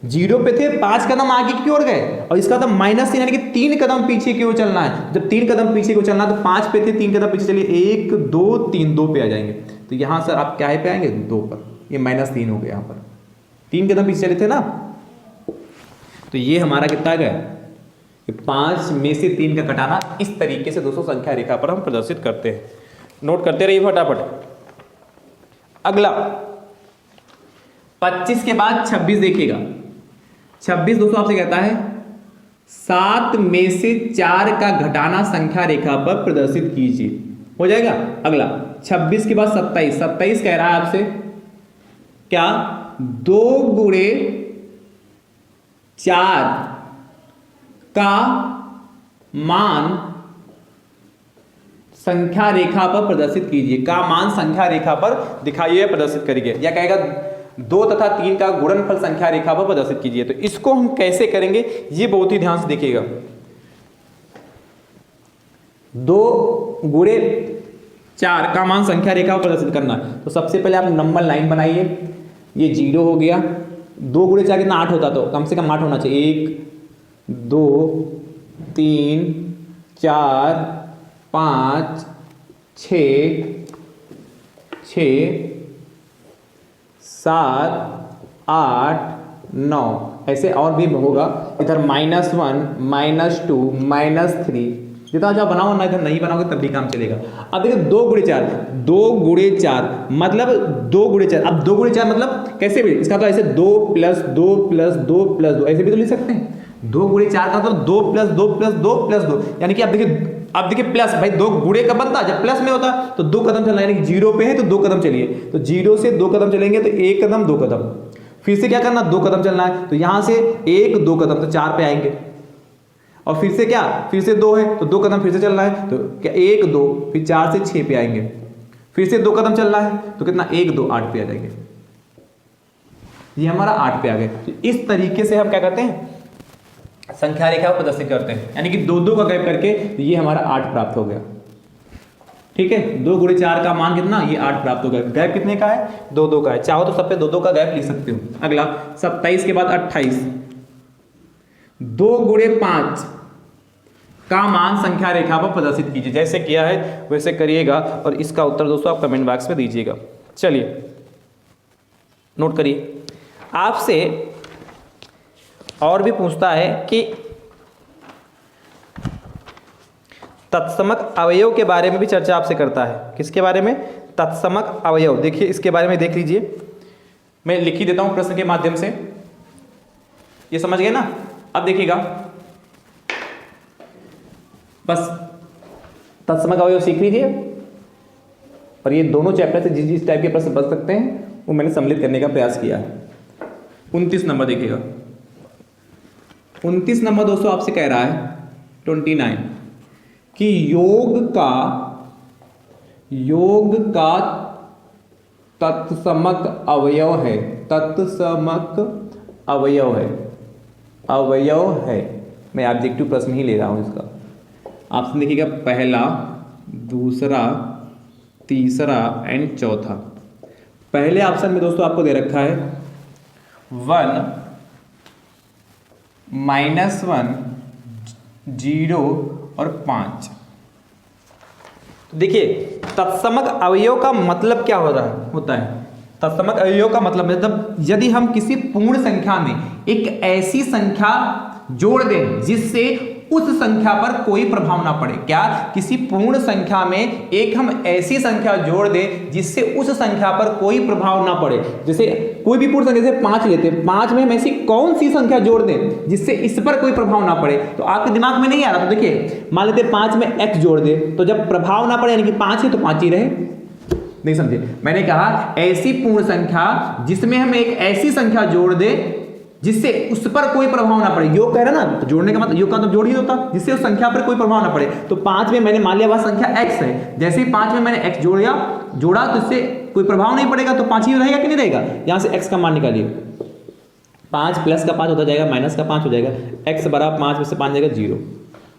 0 पे थे 5 कदम आगे की ओर गए, और इसका तो -3 यानी कि 3 कदम पीछे की ओर चलना है। जब 3 कदम पीछे की ओर चलना है तो 5 पे थे, 3 कदम पीछे चलिए, 1 2 3, 2 पे आ जाएंगे, तो यहां सर आप क्या पे आएंगे 2 पर, ये -3 हो गया, यहाँ पर 3 कदम पीछे चले थे ना, तो ये हमारा कितना गया, 5 में से 3 का घटाना। इस तरीके से दोस्तों संख्या रेखा पर हम प्रदर्शित करते हैं, नोट करते रहिए फटाफट। अगला 25 के बाद 26 देखिएगा। 26 दोस्तों आपसे कहता है 7 में से 4 का घटाना संख्या रेखा पर प्रदर्शित कीजिए, हो जाएगा। अगला 26 के बाद 27, 27 कह रहा है आपसे क्या, 2 × 4 का मान संख्या रेखा पर प्रदर्शित कीजिए, का मान संख्या रेखा पर दिखाइए, प्रदर्शित करिए, या कहेगा 2 तथा 3 का गुणनफल संख्या रेखा पर प्रदर्शित कीजिए। तो इसको हम कैसे करेंगे ये बहुत ही ध्यान से देखिएगा। 2 × 4 का मान संख्या रेखा पर प्रदर्शित करना है, तो सबसे पहले आप नंबर लाइन बनाइए। ये 0 हो गया, 2 × 4 कितना 8 होता, तो कम से कम 8 होना चाहिए, 1 2 3 4 5 6 7 8 9 ऐसे और भी होगा। इधर -1 -2 -3, जितना जो बनाओ ना, इधर नहीं बनाओगे तब भी काम चलेगा। अब देखिए 2 × 4, 2 × 4 मतलब 2 × 4, अब 2 × 4 मतलब कैसे भी, इसका तो ऐसे 2 + 2 + 2 + 2 ऐसे भी तो लिख सकते हैं। 2 × 4 का मतलब 2 + 2 + 2 + 2, यानी कि अब देखिए प्लस, भाई 2 गुणे का बनता, जब प्लस में होता तो 2 कदम चलना, यानी कि 0 पे है तो 2 कदम चलिए, तो 0 से 2 कदम चलेंगे तो 1 कदम 2 कदम, फिर से क्या करना 2 कदम चलना है, तो यहां से 1 2 कदम तो 4 पे आएंगे, और फिर से क्या, फिर से 2 है तो 2 कदम फिर से चलना है, तो क्या 1 2 फिर 4 से 6 पे आएंगे, फिर से 2 कदम चलना है तो कितना 1 2 8 पे आ जाएंगे, ये हमारा 8 पे आ गए। तो इस तरीके से हम क्या करते हैं संख्या रेखा को प्रदर्शित करते हैं, यानी कि 2 2 का गैप करके ये हमारा 8 प्राप्त हो गया। ठीक है, 2 × 4 का मान कितना, ये 8 प्राप्त हो गया। गैप कितने का है, 2 2 का है, चाहो तो सब पे 2 2 का गैप लिख सकते हो। अगला 27 के बाद 28, 2 × 5 का मान संख्या रेखा पर प्रदर्शित कीजिए। जैसे किया है वैसे करिएगा, और इसका उत्तर दोस्तों आप कमेंट बॉक्स में दीजिएगा। चलिए नोट करिए, आपसे और भी पूछता है कि तत्समक अवयव के बारे में भी चर्चा आपसे करता है। किसके बारे में, तत्समक अवयव। देखिए इसके बारे में देख लीजिए, मैं लिख ही देता हूं प्रश्न के माध्यम से, ये समझ गए ना। अब देखिएगा बस तत्समक अवयव सीख लीजिए, और ये दोनों चैप्टर से जिस जिस टाइप के प्रश्न बच सकते हैं वो मैंने सम्मिलित करने का प्रयास किया है। 29 नंबर देखिएगा, 29 नंबर दोस्तों आपसे कह रहा है 29 कि योग का तत्समक अवयव है, तत्समक अवयव है। मैं ऑब्जेक्टिव प्रश्न ही ले रहा हूं इसका। ऑप्शन देखिएगा, पहला, दूसरा, तीसरा एंड चौथा। पहले ऑप्शन में दोस्तों आपको दे रखा है 1 -1 0 और 5। तो देखिए तत्समक अवयव का मतलब क्या होता है। तत्समक अवयव का मतलब यदि हम किसी पूर्ण संख्या में एक ऐसी संख्या जोड़ दें जिससे उस संख्या पर कोई प्रभाव ना पड़े। क्या? किसी पूर्ण संख्या में एक हम ऐसी संख्या जोड़ दें जिससे उस संख्या पर कोई प्रभाव ना पड़े। जैसे कोई भी पूर्ण संख्या, जैसे 5 लेते हैं, 5 में हम ऐसी कौन सी संख्या जोड़ दें जिससे इस पर कोई प्रभाव ना पड़े। तो आपके दिमाग में नहीं आ रहा, तो देखिए मान लेते 5 में x जोड़ दे, तो जब प्रभाव ना पड़े यानी कि 5 है तो 5 ही रहे। नहीं समझे? मैंने कहा ऐसी पूर्ण संख्या जिसमें हम एक ऐसी संख्या जोड़ दे जिससे उस पर कोई प्रभाव ना पड़े। योग कह रहा ना, तो जोड़ने का मतलब योग का तो जोड़ ही होता, जिससे उस संख्या पर कोई प्रभाव ना पड़े। तो 5 में मैंने मान लिया वह संख्या x है, जैसे ही 5 में मैंने x जोड़ा तो इससे कोई प्रभाव नहीं पड़ेगा, तो 5 ही रहेगा कि नहीं रहेगा। यहां से x का मान निकालिए, 5 प्लस का 5 होता जाएगा, माइनस का 5 हो जाएगा, x बराबर 5 में से 5 जाएगा 0।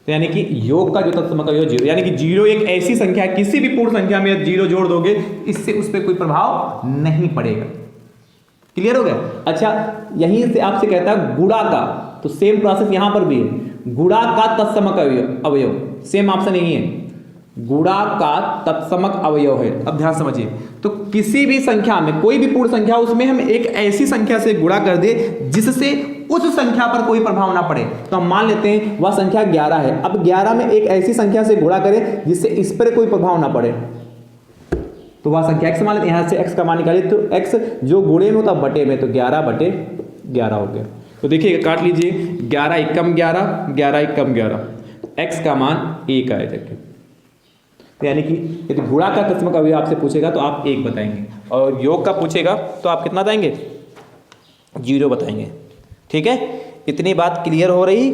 तो यानी कि योग का जो तत्समक अवयव 0, यानी कि 0 एक ऐसी संख्या है, किसी भी पूर्ण संख्या में 0 जोड़ दोगे इससे उस पर कोई प्रभाव नहीं पड़ेगा। क्लियर हो गया? अच्छा, यहीं से आपसे कहता है गुणा का, तो सेम प्रोसेस यहां पर भी है। गुणा का तत्समक अवयव सेम ऑप्शन यही है, गुणा का तत्समक अवयव है। अब ध्यान समझिए, तो किसी भी संख्या में, कोई भी पूर्ण संख्या, उसमें हम एक ऐसी संख्या से गुणा कर दे जिससे उस संख्या पर कोई प्रभाव ना पड़े। तो हम मान लेते हैं वह संख्या 11 है। अब 11 में एक ऐसी संख्या से गुणा करें जिससे इस पर कोई प्रभाव ना पड़े, तो वह संख्या x मान लेते हैं। यहां से x का मान निकालिए, तो x जो गुणे में होता है बटे में, तो 11/11 हो गया। तो देखिए काट लीजिए, 11 एकम 11, 11 एकम 11, x का मान 1 आया जाके। तो यानी कि यदि गुणा का तत्समक अवयव आपसे पूछेगा तो आप 1 बताएंगे, और योग का पूछेगा तो आप कितना बताएंगे? 0 बताएंगे। ठीक है, इतनी बात क्लियर हो रही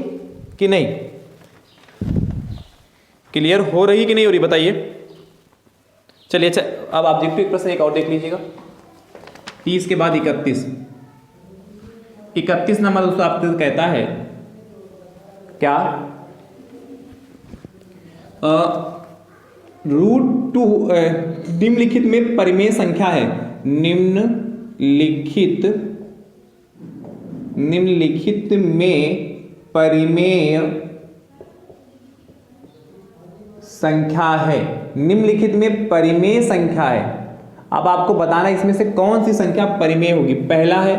कि नहीं? क्लियर हो रही कि नहीं हो रही बताइए। चलिए अच्छा, अब आप देखते एक प्रश्न एक और देख लीजिएगा। 30 के बाद 31 नंबर दोस्तों आपको कहता है क्या? √2 निम्नलिखित में परिमेय संख्या है। निम्नलिखित में परिमेय संख्या है। निम्नलिखित में परिमेय संख्या है। अब आपको बताना है इसमें से कौन सी संख्या परिमेय होगी। पहला है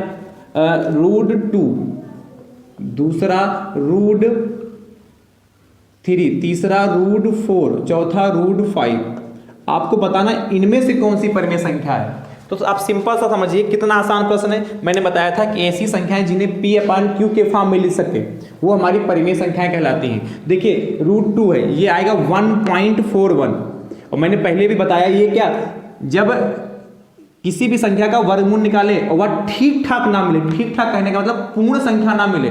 √2, दूसरा √3, तीसरा √4, चौथा √5। आपको बताना इनमें से कौन सी परिमेय संख्या है। तो आप सिंपल सा समझिए, कितना आसान प्रश्न है। मैंने बताया था कि ऐसी संख्याएं जिन्हें p/q के फॉर्म में लिख सके वो हमारी परिमेय संख्याएं कहलाती हैं। देखिए √2 है, ये आएगा 1.41, और मैंने पहले भी बताया ये क्या, जब किसी भी संख्या का वर्गमूल निकाले और वह ठीक ठाक ना मिले, ठीक ठाक कहने का मतलब पूर्ण संख्या ना मिले,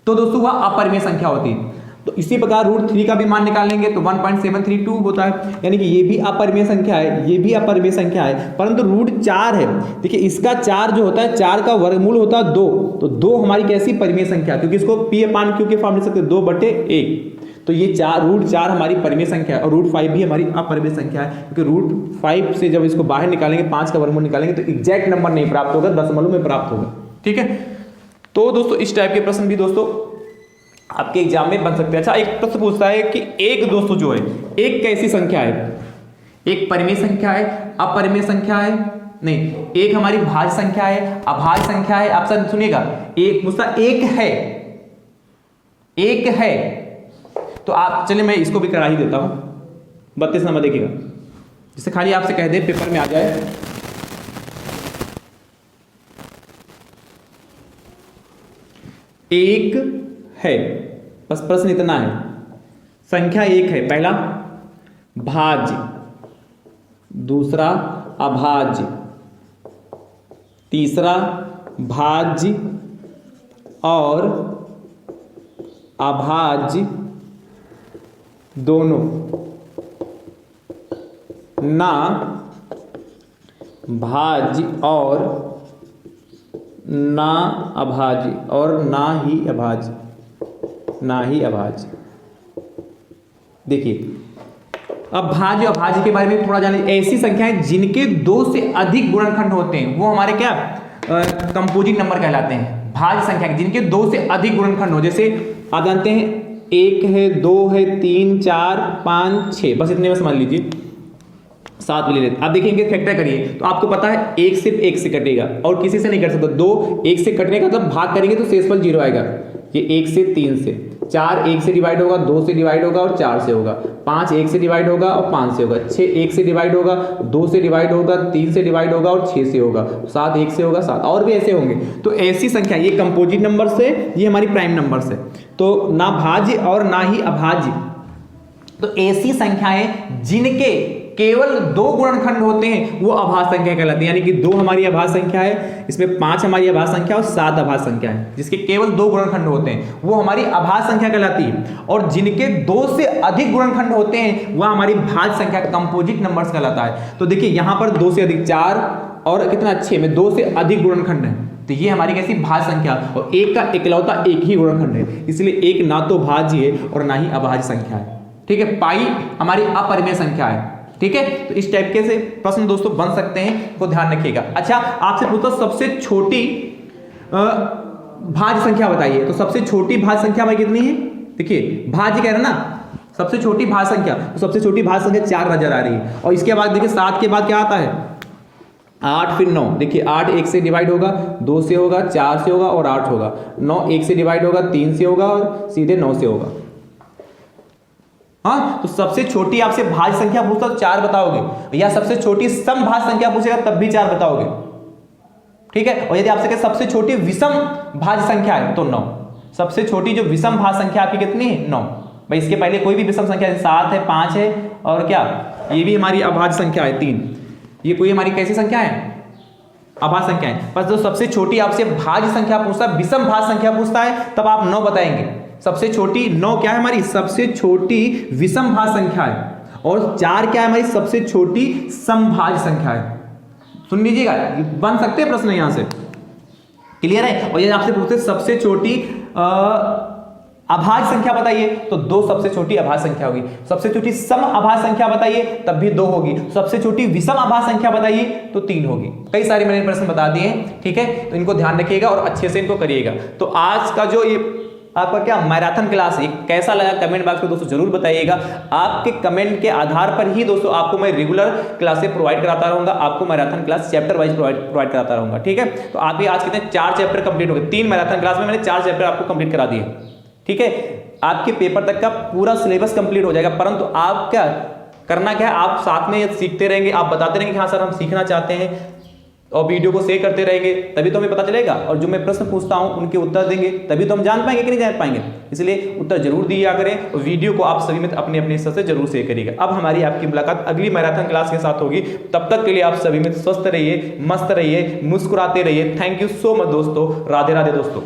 तो दोस्तों वह अपरिमेय संख्या होती है। तो इसी प्रकार √3 का भी मान निकालेंगे तो 1.732 होता है, यानी कि ये भी अपरिमेय संख्या है, ये भी अपरिमेय संख्या है। परंतु √4 है, देखिए इसका 4 जो होता है, 4 का वर्गमूल होता है 2, तो 2 हमारी कैसी परिमेय संख्या, क्योंकि इसको p/q के फॉर्म लिख सकते हैं 2/1। तो ये √4 हमारी परिमेय संख्या है, और √5 भी हमारी अपरिमेय संख्या है, क्योंकि √5 से जब इसको बाहर निकालेंगे, 5 का वर्गमूल निकालेंगे तो एग्जैक्ट नंबर नहीं प्राप्त होगा, दशमलव में प्राप्त होगा। ठीक है, तो दोस्तों इस टाइप के प्रश्न भी दोस्तों आपके एग्जाम में बन सकते हैं। अच्छा, एक प्रश्न पूछता है कि एक दोस्तों जो है, एक कैसी संख्या है? एक परिमेय संख्या है, अपरिमेय संख्या है, नहीं, एक हमारी भाज्य संख्या है, अभाज्य संख्या है। आप सब सुनिएगा, एक पूछता एक है, तो आप चलिए मैं इसको भी करा ही देता हूं। 32 नंबर देखिएगा, जिससे खाली आपसे कह दे पेपर में आ जाए, एक है, बस प्रश्न इतना है। संख्या एक है, पहला भाज्य, दूसरा अभाज्य, तीसरा भाज्य और अभाज्य दोनों, ना भाज्य और ना अभाज्य और ना ही अभाज्य, ना ही अभाज्य। देखिए अब भाज्य और अभाज्य के बारे में थोड़ा जानिए। ऐसी संख्याएं जिनके 2 से अधिक गुणनखंड होते हैं वो हमारे क्या कंपोजिट नंबर कहलाते हैं, भाज्य संख्या जिनके 2 से अधिक गुणनखंड हो। जैसे आप जानते हैं 1 है, 2 है, 3, 4, 5, 6, बस इतने में समझ लीजिए, 7 ले लेते। अब देखिए फैक्टर करिए तो आपको पता है 1 सिर्फ 1 से कटेगा और किसी से नहीं कट सकता। 2 1 से कटने का मतलब भाग करेंगे तो शेषफल 0 आएगा। ये 1 से 3 से, 4 1 से डिवाइड होगा, 2 से डिवाइड होगा और 4 से होगा, 5 1 से डिवाइड होगा और 5 से होगा, 6 1 से डिवाइड होगा, 2 से डिवाइड होगा, 3 से डिवाइड होगा और 6 से होगा, 7 1 से होगा, 7 और भी ऐसे होंगे। तो ऐसी संख्या, ये कंपोजिट नंबर से, ये हमारी प्राइम नंबर से, तो ना भाज्य और ना ही अभाज्य। तो ऐसी संख्याएं जिनके केवल 2 गुणनखंड होते हैं वो अभाज्य संख्या कहलाती है। यानी कि 2 हमारी अभाज्य संख्या है, इसमें 5 हमारी अभाज्य संख्या और 7 अभाज्य संख्या है। जिसके केवल 2 गुणनखंड होते हैं वो हमारी अभाज्य संख्या कहलाती है, और जिनके 2 से अधिक गुणनखंड होते हैं वह हमारी भाज्य संख्या, कंपोजिट नंबर्स कहलाता है। तो देखिए यहाँ पर 2 से अधिक 4 और कितना 6 में 2 से अधिक गुणनखंड है, तो ये हमारी कैसी भाज्य संख्या, और एक का इकलौता एक ही गुणनखंड है, इसलिए एक ना तो भाज्य है और ना ही अभाज्य संख्या है। ठीक है, पाई हमारी अपरिमेय संख्या है। ठीक है, तो इस टाइप के से प्रश्न दोस्तों बन सकते हैं, को ध्यान रखिएगा। अच्छा, आपसे पूछता सबसे छोटी भाज्य संख्या बताइए, तो सबसे छोटी भाज्य संख्या हमारी कितनी है? देखिए भाज्य कह रहे ना, सबसे छोटी भाज्य संख्या, तो सबसे छोटी भाज्य संख्या 4 नजर आ रही है। और इसके बाद देखिए 7 के बाद क्या आता है? 8 फिर 9। देखिए 8 1 से डिवाइड होगा, 2 से होगा, 4 से होगा और 8 होगा। 9 1 से डिवाइड होगा, 3 से होगा और सीधे 9 से होगा। हाँ, तो सबसे छोटी आपसे भाज्य संख्या पूछता तो 4 बताओगे, या सबसे छोटी सम भाज्य संख्या पूछेगा तब भी 4 बताओगे। ठीक है, और यदि आपसे कहे सबसे छोटी विषम भाज्य संख्या है तो 9। सबसे छोटी जो विषम भाज्य संख्या आपकी कितनी है? 9। भाई इसके पहले कोई भी विषम संख्या 7 है, 5 है और क्या, ये भी हमारी अभाज्य संख्या है 3। ये कोई हमारी कैसी संख्या है? अभाज्य संख्या है। बस जो सबसे छोटी आपसे भाज्य संख्या पूछता है, विषम भाज्य संख्या पूछता है, तब आप 9 बताएंगे। सबसे छोटी 9 क्या है हमारी? सबसे छोटी विषम भाज्य संख्या है, और 4 क्या है हमारी? सबसे छोटी समभाज्य संख्या है। सुन लीजिएगा, बन सकते हैं प्रश्न यहां से, क्लियर है। और यदि आपसे पूछते सबसे छोटी अभाज्य संख्या बताइए, तो 2 सबसे छोटी अभाज्य संख्या होगी। सबसे छोटी सम अभाज्य संख्या बताइए, तब भी 2 होगी। सबसे छोटी विषम अभाज्य संख्या बताइए तो 3 होगी। कई सारे मैंने प्रश्न बता दिए हैं, ठीक है, तो इनको ध्यान रखिएगा और अच्छे से इनको करिएगा। तो आज का जो ये आपका क्या मैराथन क्लास है, कैसा लगा कमेंट बॉक्स में दोस्तों जरूर बताइएगा। आपके कमेंट के आधार पर ही दोस्तों आपको मैं रेगुलर क्लासेस प्रोवाइड कराता रहूंगा, आपको marathon class chapter wise provide कराता रहूंगा। ठीक है, तो आप भी आज कितने 4 चैप्टर कंप्लीट हो गए। 3 मैराथन क्लास में मैंने 4 चैप्टर आपको कंप्लीट करा दिए। ठीक है, आपके पेपर तक का पूरा सिलेबस कंप्लीट हो जाएगा, परंतु आप क्या करना क्या है, आप साथ में सीखते रहेंगे, आप बताते रहेंगे कि हाँ सर हम सीखना चाहते हैं, और वीडियो को शेयर करते रहेंगे, तभी तो हमें पता चलेगा। और जो मैं प्रश्न पूछता हूं उनके उत्तर देंगे, तभी तो हम जान पाएंगे कि नहीं जान पाएंगे। इसलिए उत्तर जरूर दिया करें, और वीडियो को आप सभी में अपने अपने हिस्से से जरूर शेयर करिएगा। अब हमारी आपकी मुलाकात अगली मैराथन क्लास के साथ होगी। तब तक के लिए आप सभी में स्वस्थ रहिए, मस्त रहिए, मुस्कुराते रहिए। थैंक यू सो मच दोस्तों। राधे राधे दोस्तों।